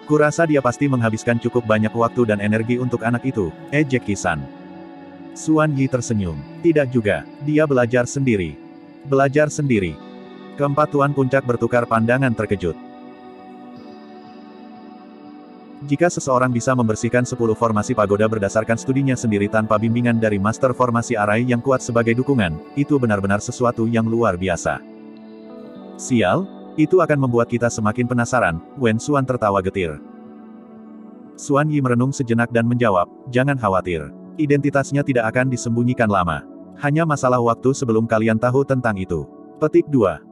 Kurasa dia pasti menghabiskan cukup banyak waktu dan energi untuk anak itu, ejek Kisan. Xuan Yi tersenyum. Tidak juga, dia belajar sendiri. Belajar sendiri. Keempat tuan puncak bertukar pandangan terkejut. Jika seseorang bisa membersihkan 10 formasi pagoda berdasarkan studinya sendiri tanpa bimbingan dari master formasi arai yang kuat sebagai dukungan, itu benar-benar sesuatu yang luar biasa. Sial, itu akan membuat kita semakin penasaran, Wen Xuan tertawa getir. Xuan Yi merenung sejenak dan menjawab, jangan khawatir. Identitasnya tidak akan disembunyikan lama. Hanya masalah waktu sebelum kalian tahu tentang itu. Petik 2.